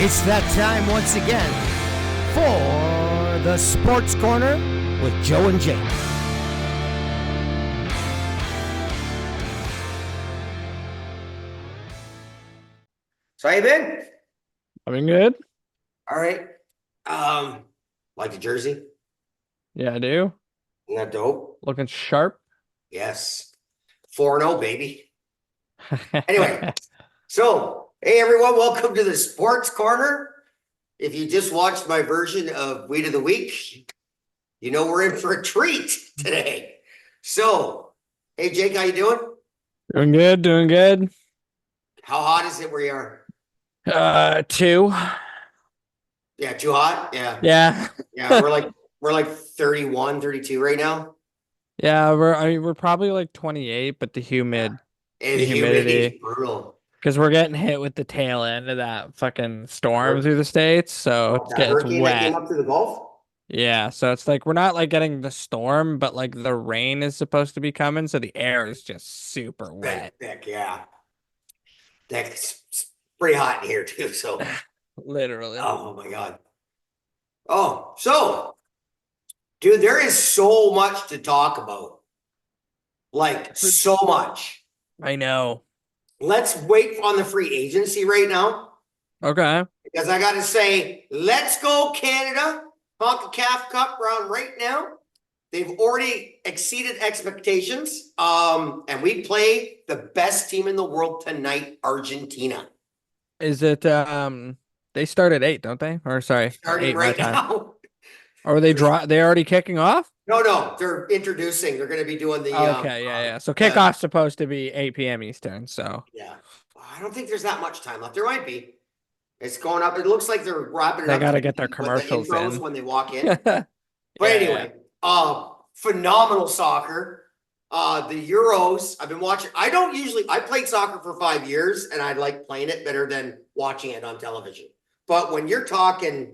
It's that time once again for the Sports Corner with Joe and Jake. So how you been? I've been good. All right. Like the jersey? Yeah, I do. Isn't that dope? Looking sharp. Yes. 4-0, baby. Anyway, so hey everyone, welcome to the Sports Corner. If you just watched my version of Weed of the Week, you know we're in for a treat today. So, hey Jake, how you doing? Doing good, doing good. How hot is it where you are? 2. Yeah, too hot? Yeah. Yeah. Yeah, we're like 31, 32 right now. Yeah, we're probably like 28, but the And the humidity is humidity, brutal. because we're getting hit with the tail end of that fucking storm through the States, so That it's hurricane that came wet. up through the Gulf? Yeah, so it's like we're not like getting the storm, but like the rain is supposed to be coming, so the air is just super wet. Thick, yeah. That's pretty hot in here too. So, Literally. oh my God. Oh, so, dude, there is so much to talk about. Like, so much. I know. Let's wait on the free agency right now. Okay. Because I got to say, let's go Canada. CONCACAF Cup round right now. They've already exceeded expectations. And we play the best team in the world tonight, Argentina. Is it they start at 8, don't they? Or sorry, Starting 8 my right time. now. Or are they already kicking off? No, they're introducing. They're going to be doing the. Okay, yeah. So kickoff's supposed to be 8 p.m. Eastern. So yeah, I don't think there's that much time left. There might be. It's going up. It looks like they're wrapping it they up. got to get their with the commercials intros in when they walk in. But Yeah, anyway, phenomenal soccer. The Euros. I've been watching. I played soccer for 5 years, and I like playing it better than watching it on television. But when you're talking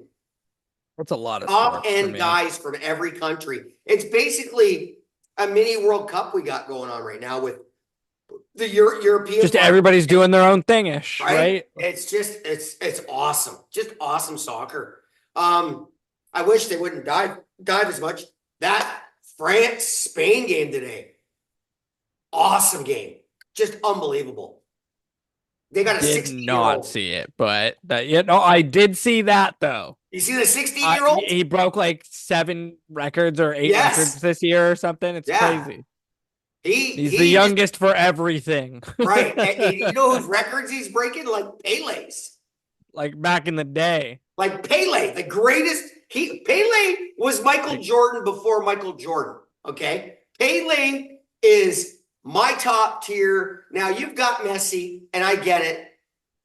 that's a lot of top sports for end me. guys from every country, it's basically a mini World Cup we got going on right now with the European. Just everybody's doing their own thingish, right? It's just it's awesome. Just awesome soccer. I wish they wouldn't dive as much. That France-Spain game today. Awesome game. Just unbelievable. They got a 16-year-old. Did not see it, but I did see that though. You see the 16-year-old? He broke like 7 records or 8 records this year or something. It's crazy. He's the youngest for everything. Right. And you know whose records he's breaking? Like Pele's. Like back in the day. Like Pele, the greatest. Pele was Michael Jordan before Michael Jordan. Okay. Pele is my top tier. Now you've got Messi, and I get it.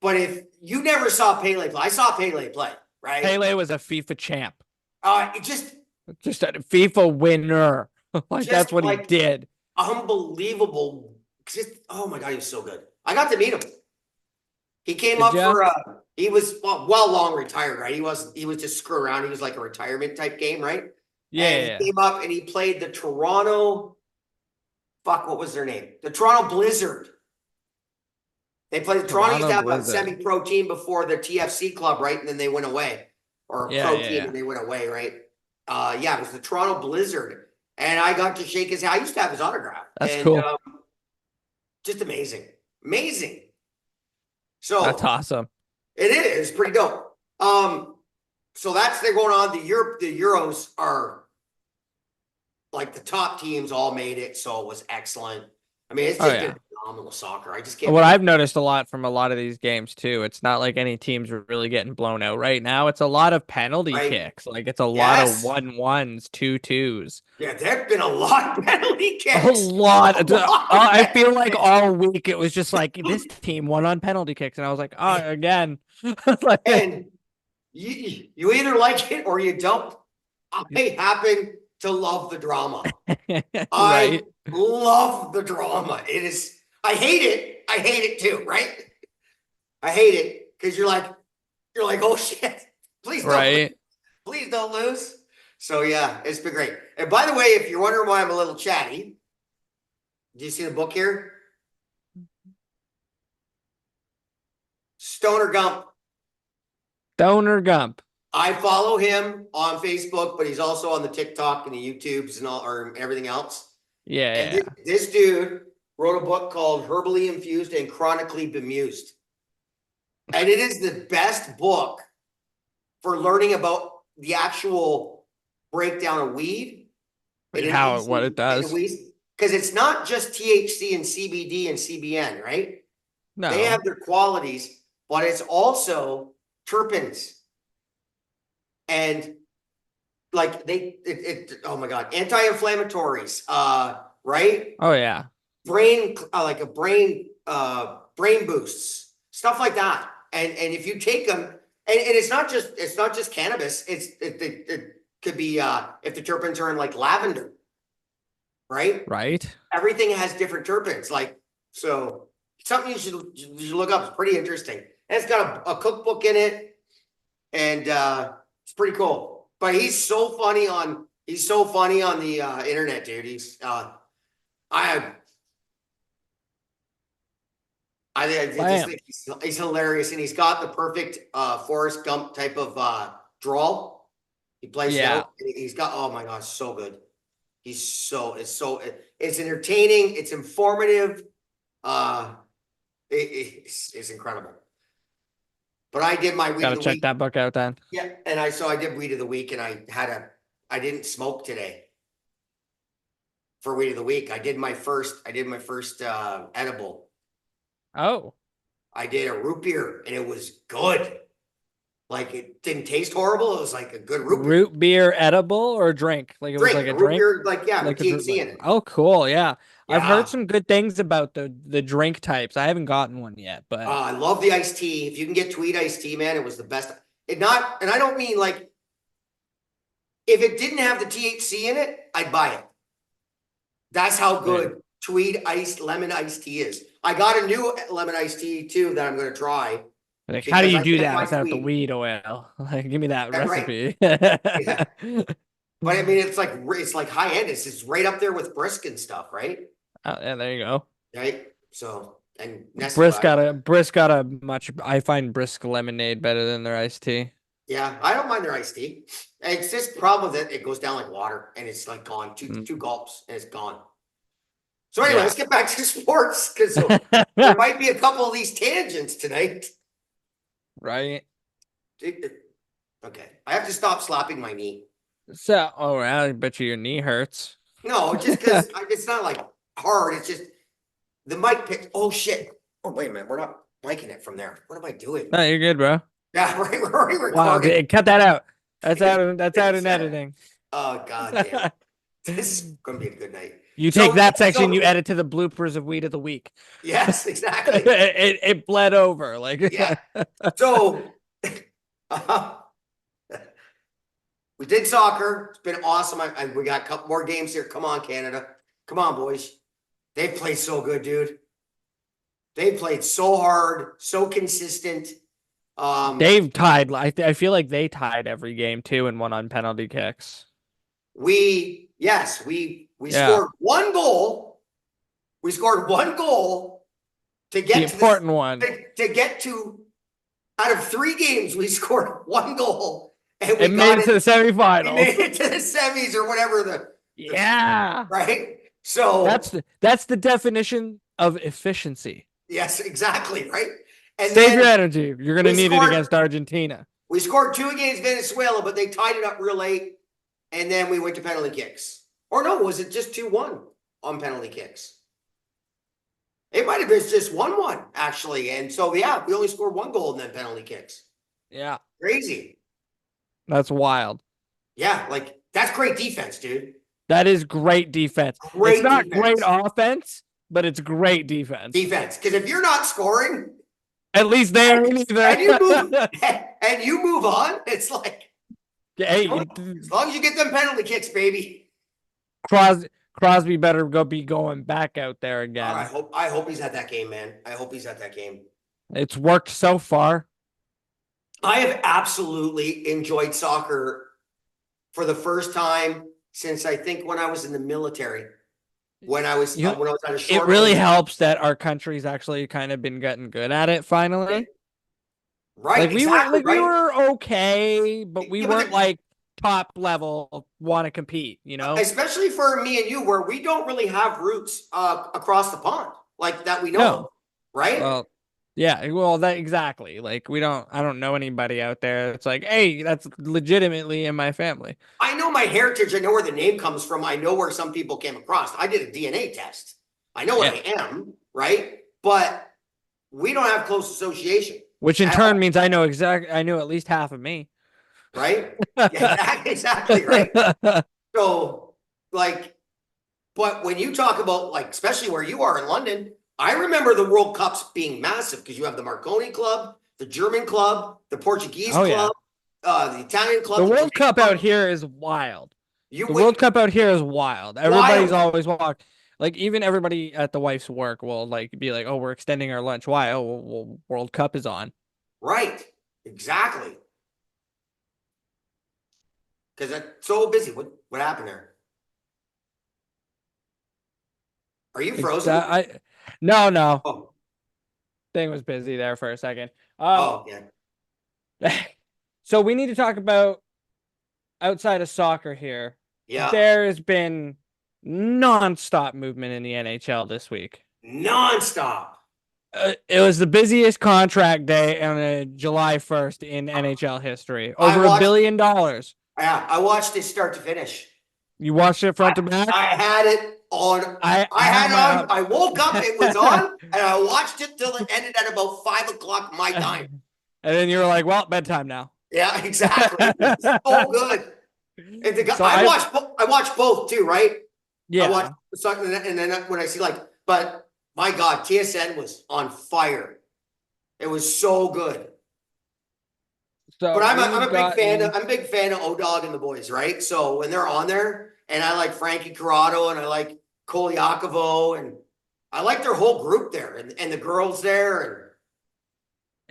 But if you never saw Pele play, I saw Pele play, right? Pele was a FIFA champ. Just a FIFA winner. That's what he did. Unbelievable. Oh my God, he was so good. I got to meet him. He came up for he was long retired, right? He was just screwing around. He was like a retirement type game, right? Yeah. And he came up and he played the Toronto. What was their name? The Toronto Blizzard. They played Toronto used to have a semi-pro team before the TFC club, right? And then they went away. Or a pro team and they went away, right? It was the Toronto Blizzard. And I got to shake his hand. I used to have his autograph. That's cool. Just amazing. Amazing. So that's awesome. It is pretty dope. So they're going on. The Euros are like the top teams all made it, so it was excellent. I mean, it's just been phenomenal soccer. I just can't. What I've noticed a lot from a lot of these games too, it's not like any teams are really getting blown out right now. It's a lot of penalty kicks. Like it's a lot of 1-1s, 2-2s. Yeah, there've been a lot of penalty kicks. A lot. I feel like all week it was just like this team won on penalty kicks, and I was like, again. And you either like it or you don't. I happen to love the drama. I love the drama. It is. I hate it. I hate it too. Right. I hate it because you're like, oh shit, please don't, please don't lose. So yeah, it's been great. And by the way, if you're wondering why I'm a little chatty, do you see the book here? Stoner Gump. Stoner Gump. I follow him on Facebook, but he's also on the TikTok and the YouTubes and all, or everything else. Yeah. And this dude wrote a book called Herbally Infused and Chronically Bemused. And it is the best book for learning about the actual breakdown of weed. What it does. Because it's not just THC and CBD and CBN, right? No. They have their qualities, but it's also terpenes. And like oh my God, anti-inflammatories, right? Oh yeah. Brain boosts, stuff like that. And if you take them, and it's not just cannabis. It could be if the terpenes are in like lavender, right? Right. Everything has different terpenes. Like, so something you should look up. It's pretty interesting. And it's got a cookbook in it, and it's pretty cool. But he's so funny on the internet, dude. He's I just think he's hilarious, and he's got the perfect Forrest Gump type of drawl. He plays it out. He's got, oh my gosh, so good. It's entertaining, it's informative, it's incredible. But I did my weed of the week. Gotta check that book out then. Yeah, and I did weed of the week, and I didn't smoke today for weed of the week. I did my first edible. Oh. I did a root beer, and it was good. Like, it didn't taste horrible. It was like a good root beer. Root beer edible or drink? Like it was like a root drink? Beer, like, yeah, with THC in it. Oh, cool. Yeah. Yeah. I've heard some good things about the drink types. I haven't gotten one yet, but I love the iced tea. If you can get Tweed iced tea, man, it was the best. And I don't mean like, if it didn't have the THC in it, I'd buy it. That's how good Tweed lemon iced tea is. I got a new lemon iced tea too that I'm going to try. Like, how do you do that without the weed oil? Like, give me that recipe. Yeah. But I mean, it's like high end. It's right up there with brisk and stuff, right? Oh, yeah, there you go. Right. So, and brisk got a much. I find brisk lemonade better than their iced tea. Yeah, I don't mind their iced tea. It's just the problem with it goes down like water, and it's like gone. Two gulps, and it's gone. So anyway, let's get back to sports, because there might be a couple of these tangents tonight. Right. Okay, I have to stop slapping my knee. So, I bet you your knee hurts. No, just because it's not like hard. It's just the mic picked. Oh shit! Oh wait a minute, we're not miking it from there. What am I doing? No, you're good, bro. Yeah, right. We're already recording. Wow, cut that out. That's out in editing. Oh god damn! This is gonna be a good night. You take that section, you edit to the bloopers of weed of the week. Yes, exactly. it bled over, like yeah. So we did soccer. It's been awesome. We got a couple more games here. Come on, Canada. Come on, boys. They played so good, dude. They played so hard, so consistent. They've tied. I feel like they tied every game too and won on penalty kicks. We scored one goal. We scored one goal to get the important one. To get to, out of 3 games, we scored one goal. And we made it to the semifinals. We made it to the semis or whatever right. So that's the definition of efficiency. Yes, exactly. Right. And save your energy. You're going to need it against Argentina. We scored 2 against Venezuela, but they tied it up real late. And then we went to penalty kicks. Or no, was it just 2-1 on penalty kicks? It might have been just 1-1, actually. And so, we only scored 1 goal in then penalty kicks. Yeah. Crazy. That's wild. Yeah, like, that's great defense, dude. That is great defense. It's not great offense, but it's great defense. Defense. Because if you're not scoring... At least they ain't either. And you move on, it's like... Hey, as long as you get them penalty kicks, baby. Crosby better be going back out there again. I hope he's at that game, man. I hope he's at that game. It's worked so far. I have absolutely enjoyed soccer for the first time since I think when I was in the military. When I was at a short. It really helps that our country's actually kind of been getting good at it finally. Right, Like exactly, we right? were okay, but we Yeah, but weren't like top level want to compete, you know? especially for me and you, where we don't really have roots across the pond like that we know of, No. right? Well, yeah, well that exactly. Like I don't know anybody out there that's like, hey, that's legitimately in my family. I know my heritage. I know where the name comes from. I know where some people came across. I did a DNA test. I know what Yeah. I am, right? But we don't have close association Which in at turn all, means I know at least half of me. right? Yeah, exactly, right? So, like, but when you talk about, like, especially where you are in London, I remember the World Cups being massive because you have the Marconi Club, the German club, the Portuguese Oh yeah. club, the Italian club, The the World Greek Cup club. out here is wild. You The World wait, Cup out here is wild. Everybody's wild, always like even everybody at the wife's work will like be like, "Oh, we're extending our lunch." Why? Oh, well, World Cup is on. right? Exactly. Because it's so busy. What happened there? Are you frozen? No. Oh, Thing was busy there for a second. oh, yeah. So we need to talk about outside of soccer here. Yeah. There's been non-stop movement in the NHL this week. Nonstop. It was the busiest contract day on July 1st in NHL history. I Over $1 watched, billion. yeah, I watched it start to finish. You watched it front to I back? had it on. I I had had it my on. I woke up, it was on, and I watched it till it ended at about 5 o'clock my time. And then you were like, well, bedtime now. Yeah, exactly. It's so good. And So I watched both too, right? I watched yeah. something, and then when I see, like, but my God, TSN was on fire. It was so good. But So I'm we've a big fan of gotten I'm a big fan of O-Dog and the boys, right? So when they're on there, and I like Frankie Corrado and I like Kolyakovo, and I like their whole group there, and the girls there, and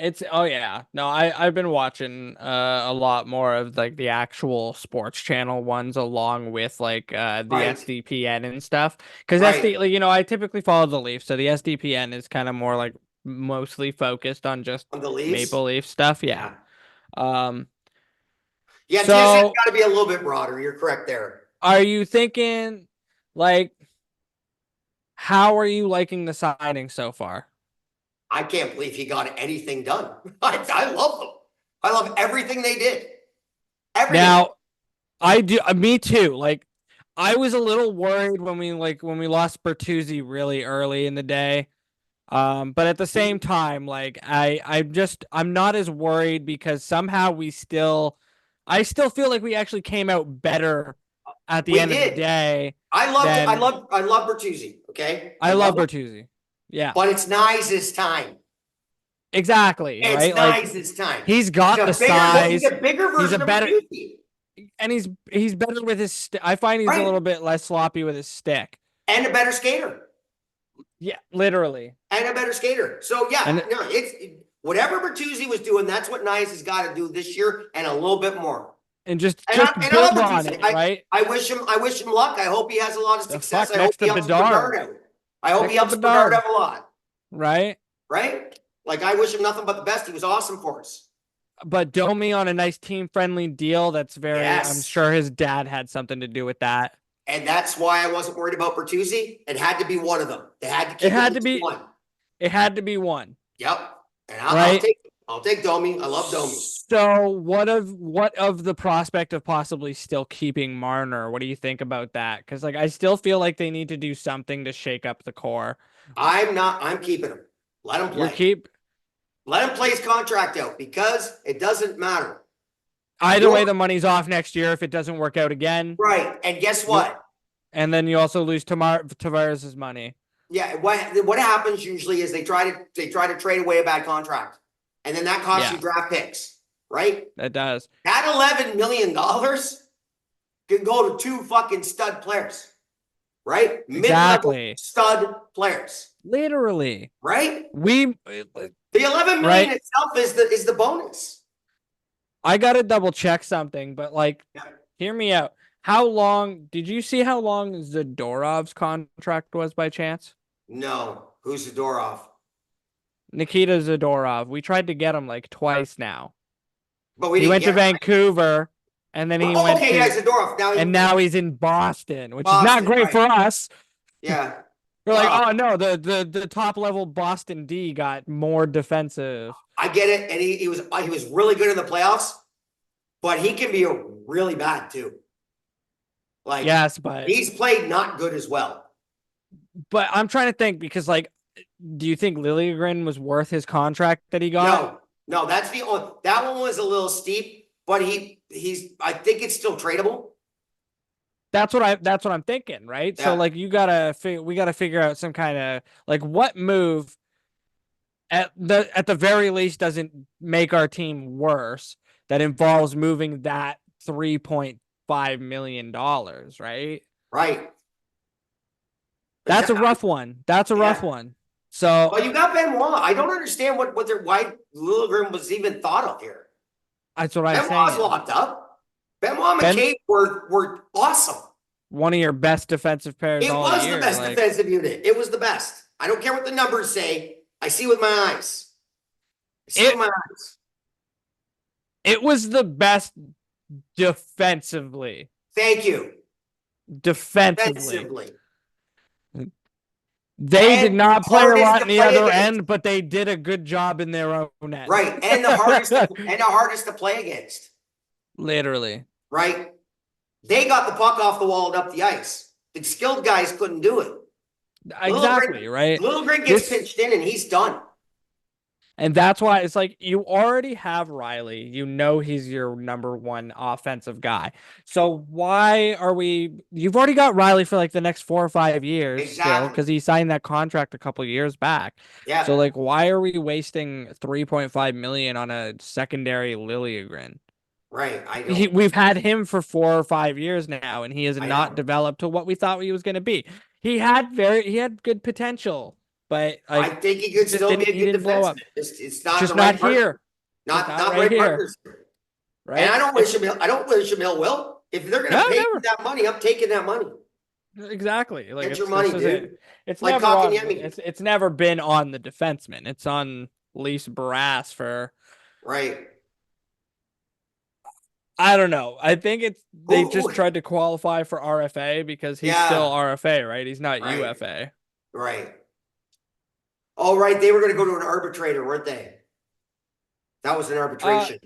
it's oh yeah. No, I've been watching a lot more of like the actual sports channel ones along with like the right, SDPN and stuff. Because right, like, you know, I typically follow the Leafs, so the SDPN is kind of more like mostly focused on just on the Leafs. Maple Leaf stuff. Yeah. Yeah, Um yeah. TSN's so got to be a little bit broader. You're correct there. are you thinking like how are you liking the signing so far? I can't believe he got anything done. I love them. I love everything they did. Everything. Now, I do me too. Like I was a little worried when we lost Bertuzzi really early in the day. But at the same time, like I'm not as worried because somehow I still feel like we actually came out better at the We end of the did. day I than love Bertuzzi. Okay, I love Bertuzzi. Yeah, but it's Nice's time. exactly. It's Right. Like Nice's time. he's got the He's size. a bigger He's a version of better, Bertuzzi, and he's better with his. I find he's a right? little bit less sloppy with his stick. And a better skater. Yeah, literally. And a better skater. So yeah, And no, whatever Bertuzzi was doing, that's what Nice has got to do this year, and a little bit more. just And just I love build on Bertuzzi. it, right? I wish him luck. I hope he has a lot of The success. fuck I hope next he to helps Bedard Bedard, out. I hope next he to helps Bedard Bedard, out a lot. right? Right? Like, I wish him nothing but the best. He was awesome for us. But Domi on a nice team friendly deal. That's very. I'm Yes. sure his dad had something to do with that. And that's why I wasn't worried about Bertuzzi. It had to be one of them. They had to keep It had to be. one. It had to be one. Yep. And Right. I'll take Domi. I love Domi. So what of the prospect of possibly still keeping Marner? What do you think about that? Because like I still feel like they need to do something to shake up the core. I'm keeping him. Let him play. Let him play his contract out because it doesn't matter. Either way, the money's off next year if it doesn't work out again. Right. And guess what? And then you also lose Tavares' money. Yeah. What happens usually is they try to trade away a bad contract. And then that costs you draft picks. Right? That does. That $11 million can go to two fucking stud players. Right? Exactly. Mid-level stud players. Literally. Right? The $11 million itself is the bonus. I gotta double check something, but like, hear me out. Did you see how long Zadorov's contract was by chance? No. Who's Zadorov? Nikita Zadorov. We tried to get him like twice now. But we He didn't went to get him. Vancouver, and then he Oh, went okay, to, yeah, Zadorov. now he's in Boston, which is not Boston, great right. for us. Yeah. We're like, Well, oh no, the top level Boston D got more defensive. I get it, and he was really good in the playoffs, but he can be really bad too. Like, Yes, but he's played not good as well. I'm trying to think because, like, do you think Liljegren was worth his contract that he got? No, that's the only, that one was a little steep, but I think it's still tradable. That's what I'm thinking, right? Yeah. So like we gotta figure out some kind of like what move at the very least doesn't make our team worse that involves moving that $3.5 million, right? Right. That's a rough one. That's a rough one. So well, you got Benoit. I don't understand why Liljegren was even thought of here. that's what I'm Benoit's saying. locked up. Benoit and McCabe were awesome. One of your best defensive pairs It all was year. the best defensive unit. It was the best. I don't care what the numbers say. I see with my eyes. It was the best defensively. Thank you. Defensively. They did not play a lot in the other end, but they did a good job in their own end. Right. And the hardest to play against. Literally. Right. They got the puck off the wall and up the ice. The skilled guys couldn't do it. Exactly, right? Liljegren gets pitched in and he's done. And that's why it's like you already have Riley. You know he's your number one offensive guy. So why are we? You've already got Riley for like the next 4 or 5 years still because he signed that contract a couple years back. Yeah. So like, why are we wasting $3.5 million on a secondary Liljegren? Right. We've had him for 4 or 5 years now, and he has not developed to what we thought he was going to be. He had good potential. But I think he could still be a good defenseman. It's not just the right not here. Not right partners. Right. And I don't wish him ill will. If they're gonna pay that money, I'm taking that money. Exactly. Like, get your money, dude. It's like it's never been on the defenseman. It's on Lise Barras for right. I don't know. I think they just tried to qualify for RFA because he's still RFA, right? He's not UFA. Right. Oh, right. They were going to go to an arbitrator, weren't they? That was an arbitration.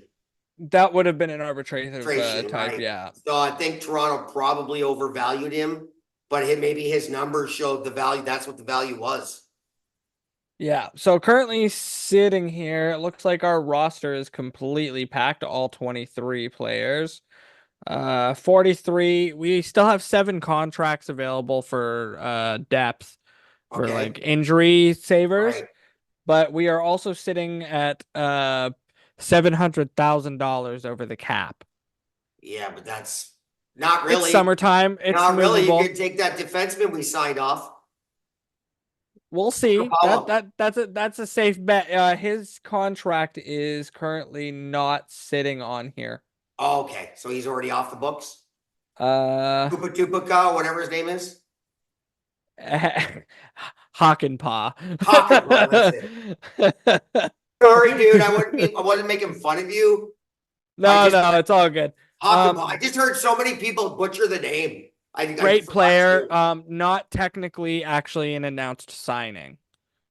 That would have been an arbitration type, right. Yeah. So I think Toronto probably overvalued him, but maybe his numbers showed the value. That's what the value was. Yeah. So currently sitting here, it looks like our roster is completely packed, all 23 players. 43. We still have 7 contracts available for depth. For like injury savers, but we are also sitting at $700,000 over the cap. Yeah, but that's not really. It's summertime. It's not movable. Really. You could take that defenseman we signed off. We'll see. That's a safe bet. His contract is currently not sitting on here. Oh, okay, so he's already off the books. Tupuka, whatever his name is. Hockenpah. That's it. Sorry, dude. I wasn't making fun of you. No, it's all good. Hockenpah. I just heard so many people butcher the name. Great player. Not technically actually an announced signing.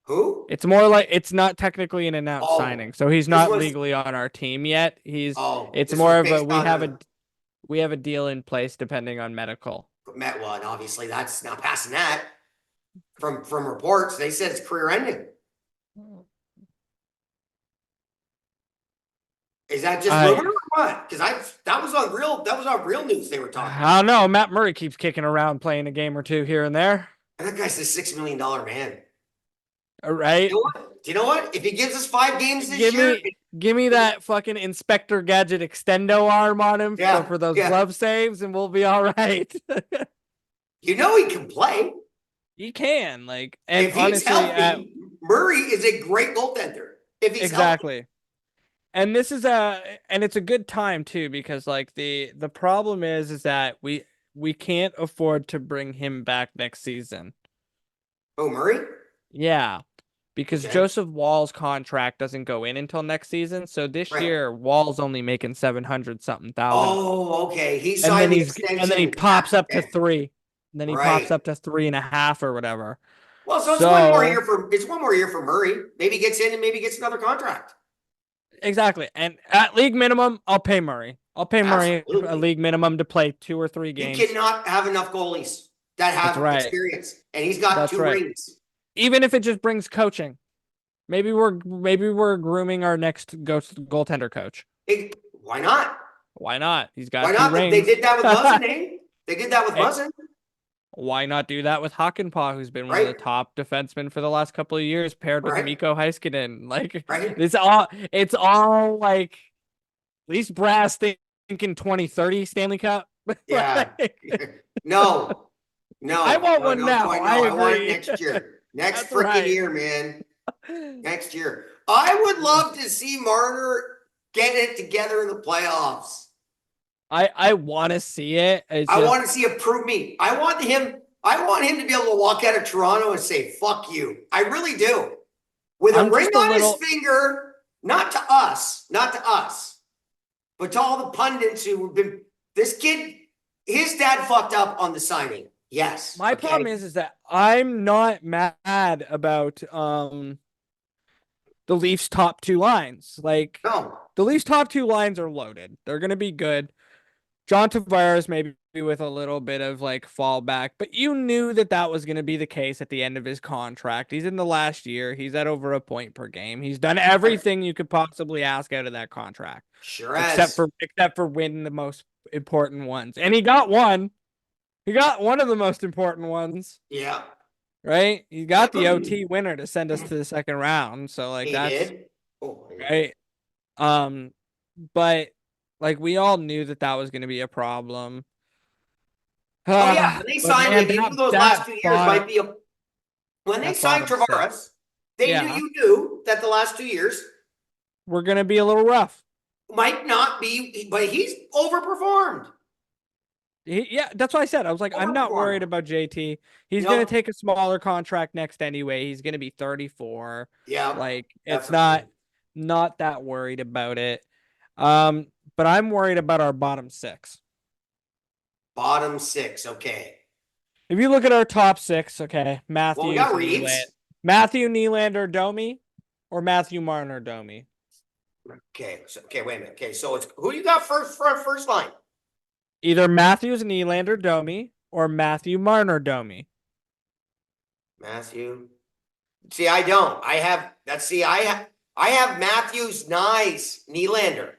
Who? It's more like it's not technically an announced signing, so he's not legally on our team yet. It's more of a we have a deal in place depending on medical. Well, and obviously that's not passing that. From reports, they said it's career ending. Is that just rumor or what? Because that was on real news they were talking. I don't know. Matt Murray keeps kicking around, playing a game or two here and there. And that guy's a $6 million man. All right. Do you know what? If he gives us 5 games this year, give me that fucking Inspector Gadget extendo arm on him for those glove saves, and we'll be all right. You know he can play. He can, and if he's healthy, Murray is a great goaltender. If he's healthy. And this is it's a good time too, because the problem is that we can't afford to bring him back next season. Oh, Murray? Yeah. because Okay. Joseph Wall's contract doesn't go in until next season. So this Right. year, Wall's only making 700 something thousand. Oh, okay. He And then signed the and then he extension. pops up to Okay. 3. And then he pops Right. up to 3.5 or whatever. Well, so it's So one more year for Murray. Maybe gets in and maybe gets another contract. exactly. And at league minimum, I'll pay Murray. I'll pay Murray a Absolutely. league minimum to play 2 or 3 You games. cannot have enough goalies that That's have right. experience, and he's got That's 2 right. rings. Even if it just brings coaching. Maybe we're grooming our next goaltender coach. Why not? Why not? He's got Why 2 not? They rings. did that with Muzzin, eh? They did that with Hey, Muzzin, why not do that with Hakanpää, who's been one of the right? top defensemen for the last couple of years, paired with Right. Mikko Heiskanen? Like Right. it's all like at least brass thinking 2030 Stanley Cup. Yeah. Like, No. I want one No, now. I I want it agree. next year. Next That's freaking right. year, man. Next year. I would love to see Marner get it together in the playoffs. I want to see it. I want to see him prove me. I want him to be able to walk out of Toronto and say, fuck you. I really do. With a ring on his finger, not to us, but to all the pundits who have been, this kid, his dad fucked up on the signing. Yes. My problem is that I'm not mad about the Leafs' top 2 lines. Like, No. the Leafs' top 2 lines are loaded. They're gonna be good. John Tavares maybe with a little bit of like fallback, but you knew that was going to be the case at the end of his contract. He's in the last year. He's at over a point per game. He's done everything you could possibly ask out of that contract. Sure has. Except for winning the most important ones. And he got one. He got one of the most important ones. Yeah. Right? He got the OT winner to send us to the second round. So like did. Oh, right. But like we all knew that was going to be a problem. Oh yeah, when they signed him, you knew those last 2 years might be a. When they signed Tavares, you knew that the last 2 years were going to be a little rough. Might not be, but he's overperformed. Yeah, that's what I said. I was like, I'm not worried about JT. He's going to take a smaller contract next anyway. He's going to be 34. Yeah, like it's not that worried about it. But I'm worried about our bottom 6. Bottom 6, okay. If you look at our top 6, okay, Well, we got Reeves. Matthew Nylander Domi or Matthew Marner Domi. Okay, wait a minute. Okay, so it's who you got first line? Either Matthews Nylander Domi or Matthew Marner Domi. Matthew. See, I don't. I have Matthews, Nyes, Nylander.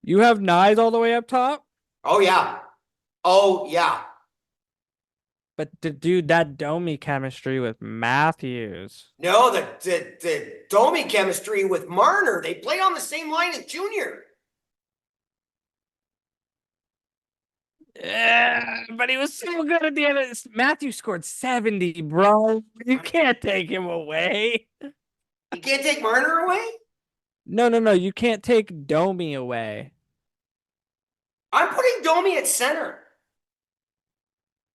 You have Nyes all the way up top? Oh yeah. But dude, that Domi chemistry with Matthews. No, the Domi chemistry with Marner. They played on the same line as Junior. Yeah, but he was so good at the end of this. Matthews scored 70, bro. You can't take him away. You can't take Marner away? No. You can't take Domi away. I'm putting Domi at center.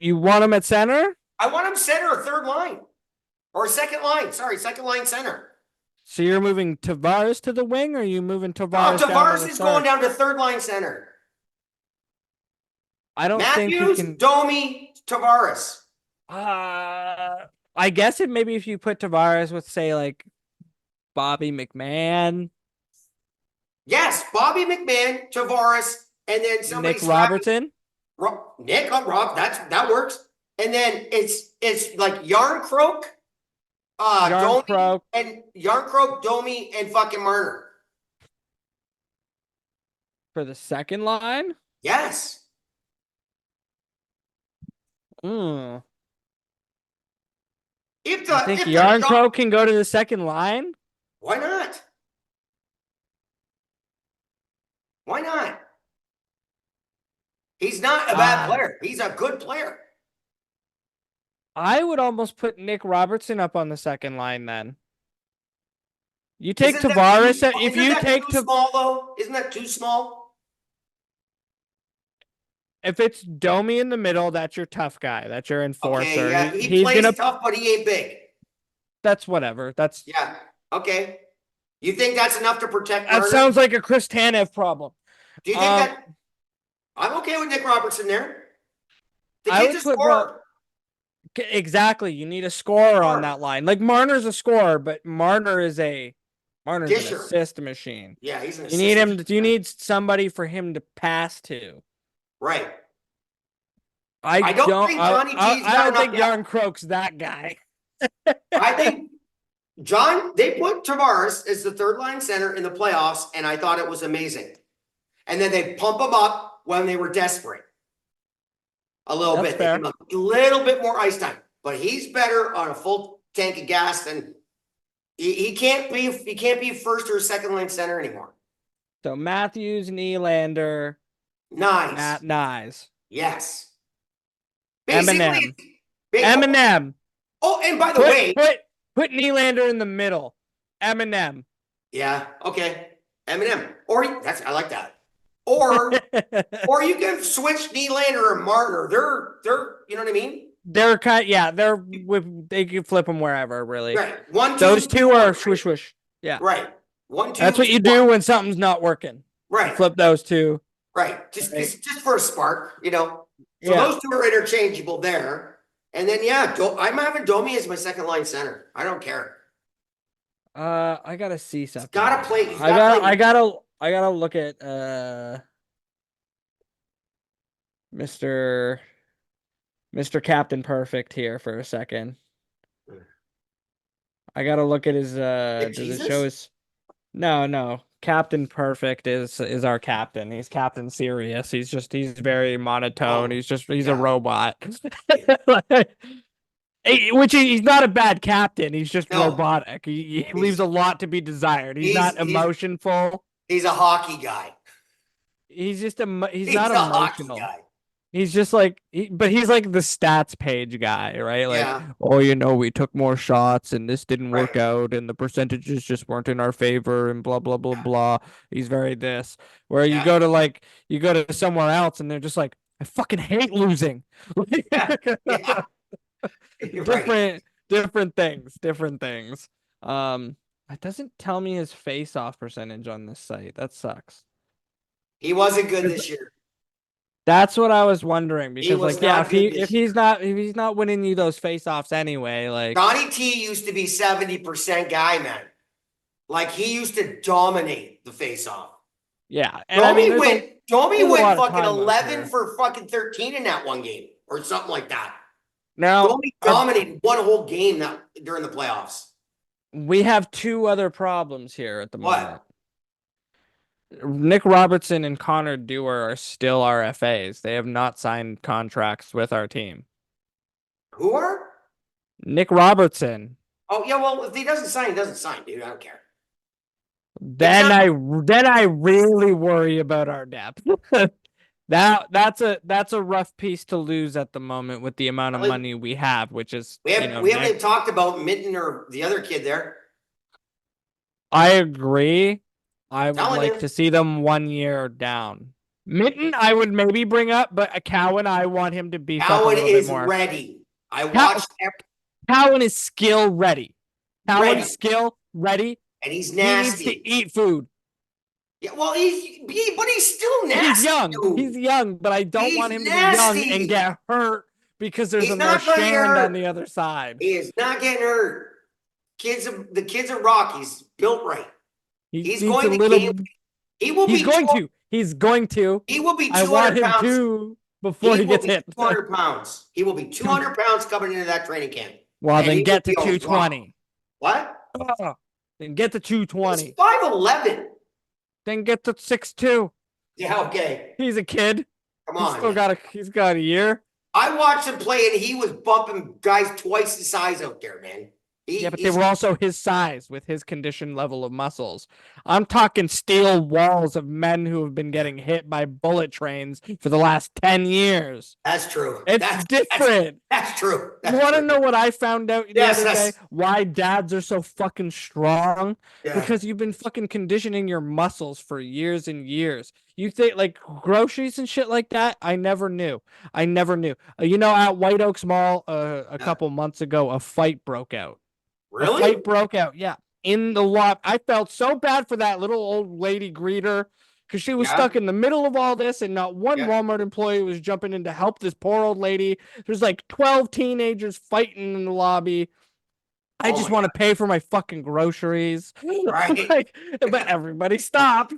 You want him at center? I want him center or third line. Or second line. Sorry, second line center. So you're moving Tavares to the wing, or are you moving Tavares? No, Tavares is going down to third line center. I don't think Matthews, Domi, Tavares. I guess maybe if you put Tavares with, say, like Bobby McMahon. Yes, Bobby McMahon, Tavares, and then somebody. Nick Robertson. Rob, that works. And then it's like Yarncroke, Domi, and fucking Marner. For the second line? Yes. You think Yarncroke can go to the second line? Why not? He's not a bad player. He's a good player. I would almost put Nick Robertson up on the second line then. You take Tavares. If you take small though, isn't that too small? If it's Domi in the middle, that's your tough guy. That's your enforcer. Okay, yeah, he plays tough, but he ain't big. that's whatever. That's Yeah. Okay. You think that's enough to protect that Marner? sounds like a Chris Tanev problem. Do you think that? I'm okay with Nick Robertson there. The I kid's would a put scorer. exactly. You need a scorer on that line. Like Marner's a scorer, but Marner's an Disher. assist machine. Yeah, he's an You need assistant. him. You need somebody for him to pass to. Right. I don't think Johnny T's I got don't enough think Yarn Croak's that guy. I think they put Tavares as the third line center in the playoffs, and I thought it was amazing. And then they pump him up when they were desperate. A little That's bit. fair. They give him a little bit more ice time. But he's better on a full tank of gas than he can't be first or second line center anymore. So Matthews, Nylander, Nice. Matt Nyes. Yes. Eminem. Basically, Eminem. Oh, and by the way, put Nylander in the middle. Eminem. Yeah. Okay. Eminem. I like that. Or you can switch Nylander or Marner. They're you know what I mean? They're they can flip them wherever, really. Right. 1, 2. Those two are swish swish. Yeah. Right. 1, 2. That's what you do when something's not working. Right. You flip those two. Right. Just for a spark, you know. So Yeah. those two are interchangeable there. And then I'm having Domi as my second line center. I don't care. I gotta see something. I gotta look at Mr. Captain Perfect here for a second. I gotta look at his does it show his no. Captain Perfect is our captain. He's Captain Serious. He's very monotone. He's a robot. He's not a bad captain. He's just robotic. He leaves a lot to be desired. He's not emotionful. He's a hockey guy. He's not emotional. Guy. He's just like, but he's like the stats page guy, right? Like, we took more shots and this didn't work out and the percentages just weren't in our favor and blah, blah, blah, blah. He's very this. Where you go to somewhere else and they're just like, I fucking hate losing. Different things. It doesn't tell me his face-off percentage on this site. That sucks. He wasn't good this year. That's what I was wondering because if he's not winning you those face-offs anyway, like Johnny T used to be 70% guy, man. Like he used to dominate the face-off. Yeah, and Domi went fucking 11 for fucking 13 in that one game or something like that. Now Domi dominated one whole game during the playoffs. We have two other problems here at the moment. Nick Robertson and Connor Dewar are still RFAs. They have not signed contracts with our team. Who are? Nick Robertson. Oh yeah, well if he doesn't sign, he doesn't sign, dude. I don't care. Then I really worry about our depth. That's a rough piece to lose at the moment with the amount of money we have, which is we haven't even talked about Minton or the other kid there. I agree. I would like to see them 1 year down. Minton, I would maybe bring up, but Cowan, I want him to be. Cowan is ready. I watched. Cowan is skill ready. Cowan is skill ready, and he's nasty. He needs to eat food. Yeah, well, he's still nasty. He's young. Dude. He's young, but I don't want him to be young and get hurt because there's a Marchand on the other side. He is not getting hurt. The kid's a rock. He's built right. He's going to. He will be. He's going to. He will be 200 I want him pounds. to before he gets hit. 200 pounds. He will be 200 pounds coming into that training camp. Well, then get to 220. What? Then get to 220. He's 5'11". Then get to 6'2". Yeah, okay. He's a kid. Come on. He's got a year. I watched him play and he was bumping guys twice his size out there, man. But they were also his size with his condition level of muscles. I'm talking steel walls of men who have been getting hit by bullet trains for the last 10 years. That's true. It's different. That's true. You want to know what I found out the other day? Why dads are so fucking strong? Yeah. Because you've been fucking conditioning your muscles for years and years. You think like groceries and shit like that? I never knew. At White Oaks Mall a couple months ago, a fight broke out. Really? A fight broke out. Yeah. In the lot. I felt so bad for that little old lady greeter because she was stuck in the middle of all this and not one Walmart employee was jumping in to help this poor old lady. There's like 12 teenagers fighting in the lobby. I just want to pay for my fucking groceries. Right. But everybody stopped.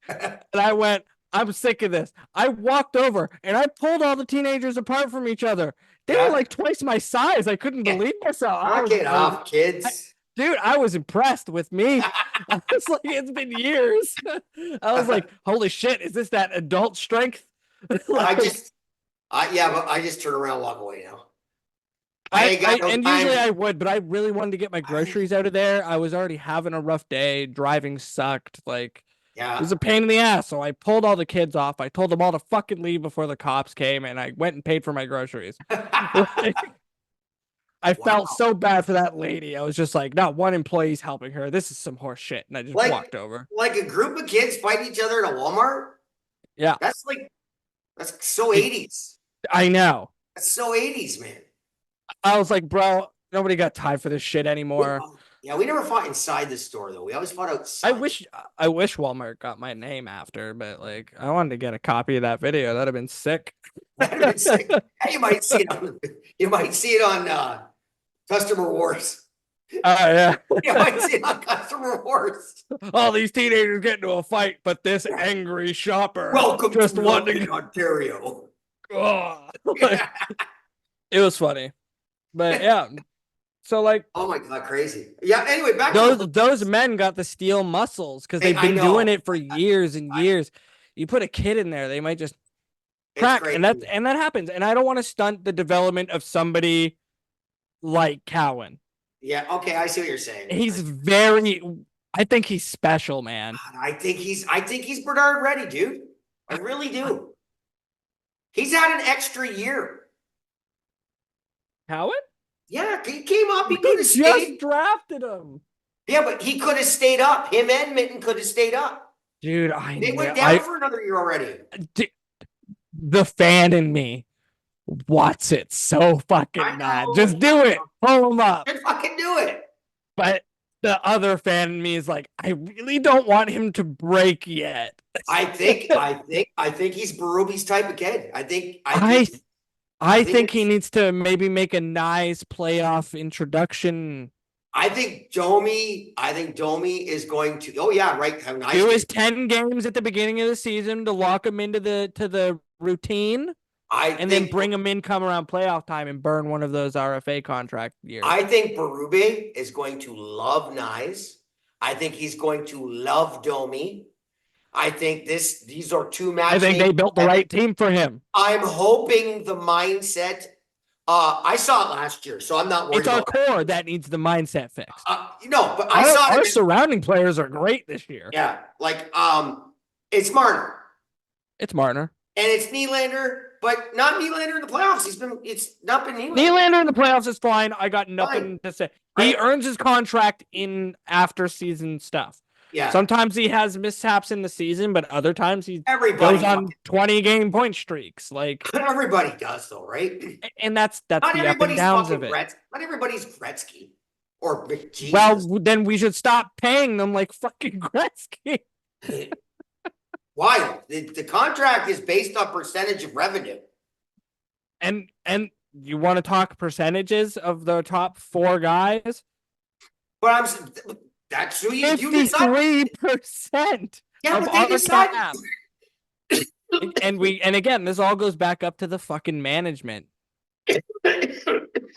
And I went, I'm sick of this. I walked over and I pulled all the teenagers apart from each other. They were like twice my size. I couldn't believe myself. Knock it off, kids. Dude, I was impressed with me. I was like, it's been years. I was like, holy shit, is this that adult strength? I just turn around and walk away now. Usually I would, but I really wanted to get my groceries out of there. I was already having a rough day. Driving sucked. Like, it was a pain in the ass. So I pulled all the kids off. I told them all to fucking leave before the cops came, and I went and paid for my groceries. I felt so bad for that lady. I was just like, not one employee's helping her. This is some horse shit. And I just walked over. Like a group of kids fight each other at a Walmart? Yeah. That's so 80s. I know. That's so 80s, man. I was like, bro, nobody got time for this shit anymore. Yeah, we never fought inside the store, though. We always fought outside. I wish Walmart got my name after, but like, I wanted to get a copy of that video. That'd have been sick. That'd have been sick. Hey, you might see it on Customer Wars. Yeah. You might see it on Customer Wars. All these teenagers get into a fight, but this angry shopper Welcome just to wanted Ontario. Oh, it was funny, but yeah. So like, oh my god, crazy. Yeah. Anyway, back those men got the steel muscles because they've been doing it for years and years. You put a kid in there, they might just crack, and that happens. And I don't want to stunt the development of somebody like Cowan. Yeah. Okay, I see what you're saying. He's I think he's special, man. God, I think he's Bernard Ready, dude. I really do. He's had an extra year. Cowan? Yeah, he came up. He could have stayed. Just drafted him. Yeah, but he could have stayed up. Him and Mitten could have stayed up. Dude, they went down for another year already. The fan in me wants it so fucking bad. Just do it. Pull him up. Just fucking do it. But the other fan in me is like, I really don't want him to break yet. I think he's Berube's type of kid. I think he needs to maybe make a nice playoff introduction. I think Domi is going to. Oh yeah, right. Do his 10 games at the beginning of the season to lock him into the routine, then bring him in come around playoff time and burn one of those RFA contract years. I think Berube is going to love Nyes. I think he's going to love Domi. I think these are two matches. I think they built the right team for him. I'm hoping the mindset. I saw it last year, so I'm not worried. It's our core that needs the mindset fix. But I saw our surrounding players are great this year. Yeah, like it's Marner. It's Marner. And it's Nylander, but not Nylander in the playoffs. It's not been Nylander. Nylander in the playoffs is fine. I got nothing to say. He earns his contract in after season stuff. Yeah. Sometimes he has mishaps in the season, but other times he goes on 20-game point streaks. Like everybody does, though, right? And that's the up and downs of it. Not everybody's Gretzky or McGee. Well, then we should stop paying them like fucking Gretzky. Why? The contract is based on percentage of revenue. And you want to talk percentages of the top 4 guys? But that's who you 53%. Yeah, but they decide. And again, this all goes back up to the fucking management.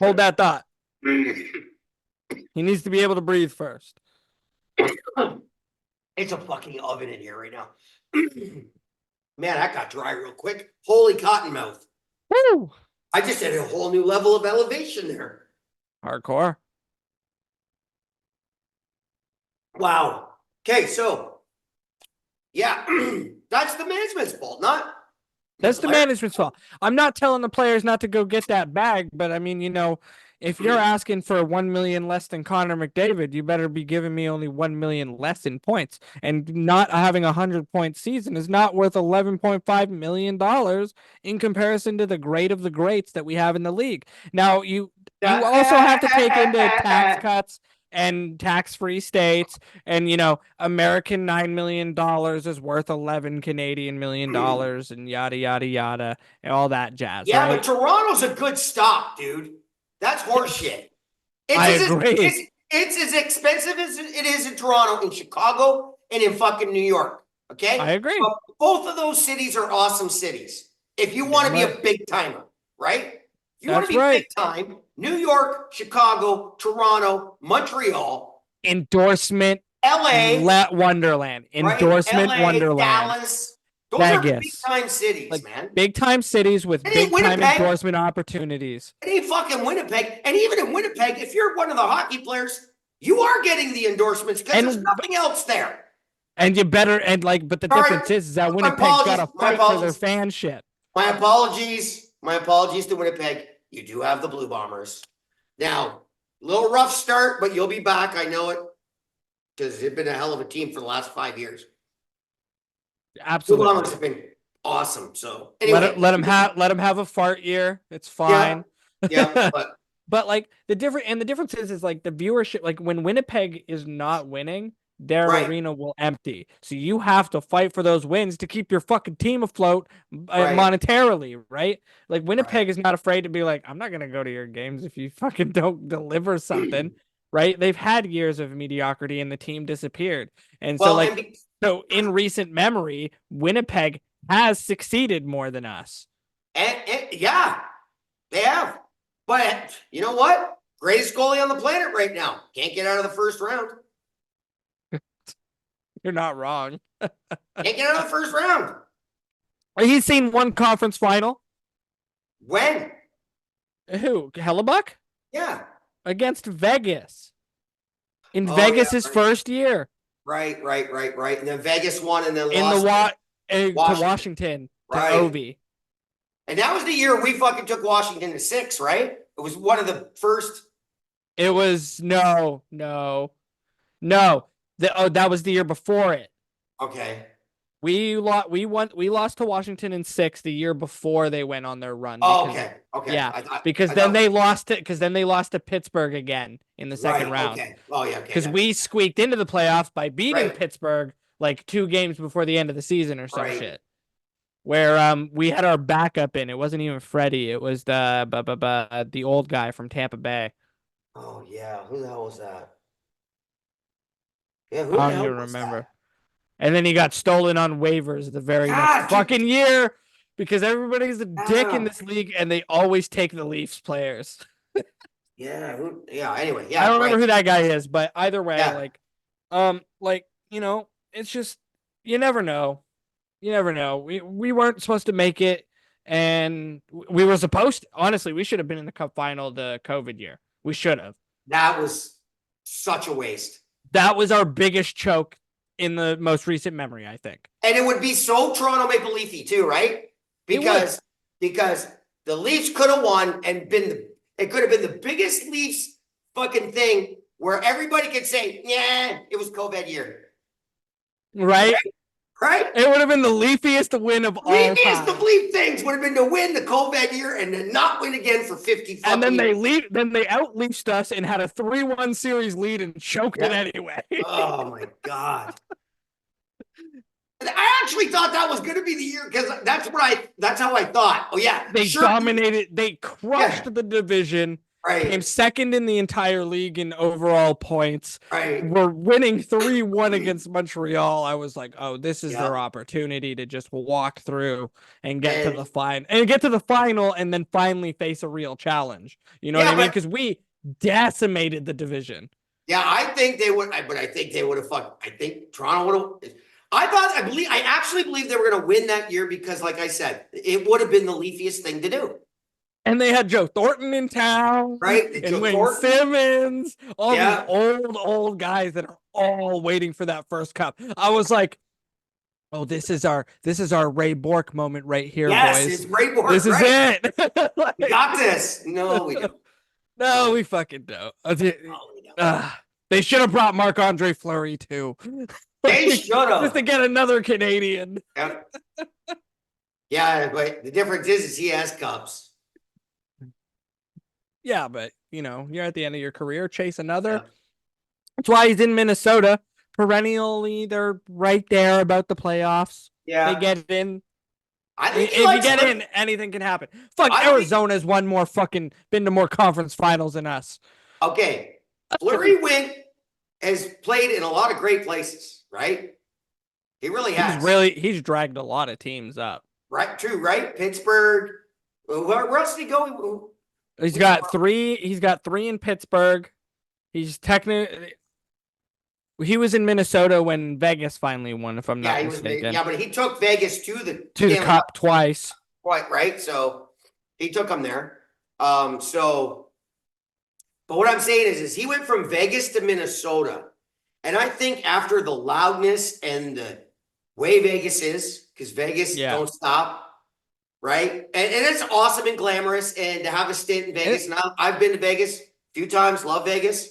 Hold that thought. He needs to be able to breathe first. It's a fucking oven in here right now. Man, that got dry real quick. Holy cottonmouth. Woo! I just had a whole new level of elevation there. Hardcore. Wow. Okay, so yeah, that's the management's fault, not. That's the management's fault. I'm not telling the players not to go get that bag, but I mean, if you're asking for 1 million less than Connor McDavid, you better be giving me only 1 million less in points. And not having a 100-point season is not worth $11.5 million in comparison to the great of the greats that we have in the league. Now, you also have to take into tax cuts, and tax-free states, and American $9 million is worth 11 Canadian million dollars, and yada yada yada, and all that jazz. Yeah, right? but Toronto's a good stop, dude. That's horseshit. I agree. It's as expensive as it is in Toronto, in Chicago, and in fucking New York. Okay, I agree. But both of those cities are awesome cities. If you want to be a big timer, right? If you want to be big time, New York, Chicago, Toronto, Montreal, endorsement, LA, Wonderland, endorsement, LA, Wonderland, Dallas. Those are big time cities, man. Big time cities with big time endorsement opportunities. It ain't fucking Winnipeg. And even in Winnipeg, if you're one of the hockey players, you are getting the endorsements because there's nothing else there. And you better, but the difference is that Winnipeg's got to fight for their fanship. My apologies to Winnipeg. You do have the Blue Bombers. Now, a little rough start, but you'll be back. I know it because they've been a hell of a team for the last 5 years. Absolutely. Blue Bombers have been awesome. So anyway, let them have a fart year. It's fine. Yeah, but the difference is the viewership. When Winnipeg is not winning, their arena will empty. So you have to fight for those wins to keep your fucking team afloat monetarily, right? Winnipeg is not afraid to be I'm not going to go to your games if you fucking don't deliver something, right? They've had years of mediocrity and the team disappeared. And so in recent memory, Winnipeg has succeeded more than us. And yeah, they have. But you know what? Greatest goalie on the planet right now. Can't get out of the first round. You're not wrong. Can't get out of the first round. He's seen one conference final. When? Who? Hellebuck? Yeah. Against Vegas. In Vegas' first year. Right. And then Vegas won and then lost to Washington. To Ovi. And that was the year we fucking took Washington to 6, right? It was one of the first. It was no. That was the year before it. Okay. We lost to Washington in 6 the year before they went on their run. Okay. Yeah, because then they lost to Pittsburgh again in the second round. Okay. Oh yeah. Okay. Because we squeaked into the playoffs by beating Pittsburgh 2 games before the end of the season or some shit. Where we had our backup in. It wasn't even Freddie. It was the old guy from Tampa Bay. Oh yeah, who the hell was that? Yeah, I don't even remember. And then he got stolen on waivers the very next fucking year because everybody's a dick in this league and they always take the Leafs players. Yeah. Anyway, yeah. I don't remember who that guy is, but either way, it's just you never know. You never know. We weren't supposed to make it, and we were supposed to. Honestly, we should have been in the Cup final the COVID year. We should have. That was such a waste. That was our biggest choke in the most recent memory, I think. And it would be so Toronto Maple Leafy too, right? Because the Leafs could have won and it could have been the biggest Leafs fucking thing where everybody could say, yeah, it was COVID year. Right? It would have been the leafiest win of all time. Leafiest of Leaf things would have been to win the COVID year and then not win again for 50 fucking And then they out-Leafed us and had a 3-1 series lead and choked it anyway. Oh my God. I actually thought that was going to be the year because that's how I thought. Oh yeah. They dominated. They crushed the division. Right. Came second in the entire league in overall points. Right. We're winning 3-1 against Montreal. I was like, oh, this is their opportunity to just walk through and get to the final and then finally face a real challenge. You know what I mean? Because we decimated the division. Yeah, I think they would, but I think they would have fucked. I think Toronto would have. I actually believe they were going to win that year because, like I said, it would have been the leafiest thing to do. And they had Joe Thornton in town, right? And Wayne Simmons, all these old guys that are all waiting for that first cup. I was like, "Oh, this is our Ray Bourque moment right here, boys. It's Ray Bourque. This is it. We got this." No, we don't. No, we fucking don't. They should have brought Marc-Andre Fleury too. They should have just to get another Canadian. Yeah, but the difference is he has cups. Yeah, but you're at the end of your career. Chase another. That's why he's in Minnesota. Perennially, they're right there about the playoffs. Yeah. They get in. I think If you get in, anything can happen. Fuck, Arizona's been to more conference finals than us. Okay. Fleury Wink has played in a lot of great places, right? He really has. He's dragged a lot of teams up. Right, true, right? Pittsburgh. Where else did he go? He's got three in Pittsburgh. He's technically he was in Minnesota when Vegas finally won, if I'm not mistaken. But he took Vegas to the Cup twice. Quite right. So he took them there. But what I'm saying is he went from Vegas to Minnesota. And I think after the loudness and the way Vegas is, because Vegas don't stop, right? And it's awesome and glamorous. And to have a stint in Vegas, and I've been to Vegas a few times, love Vegas.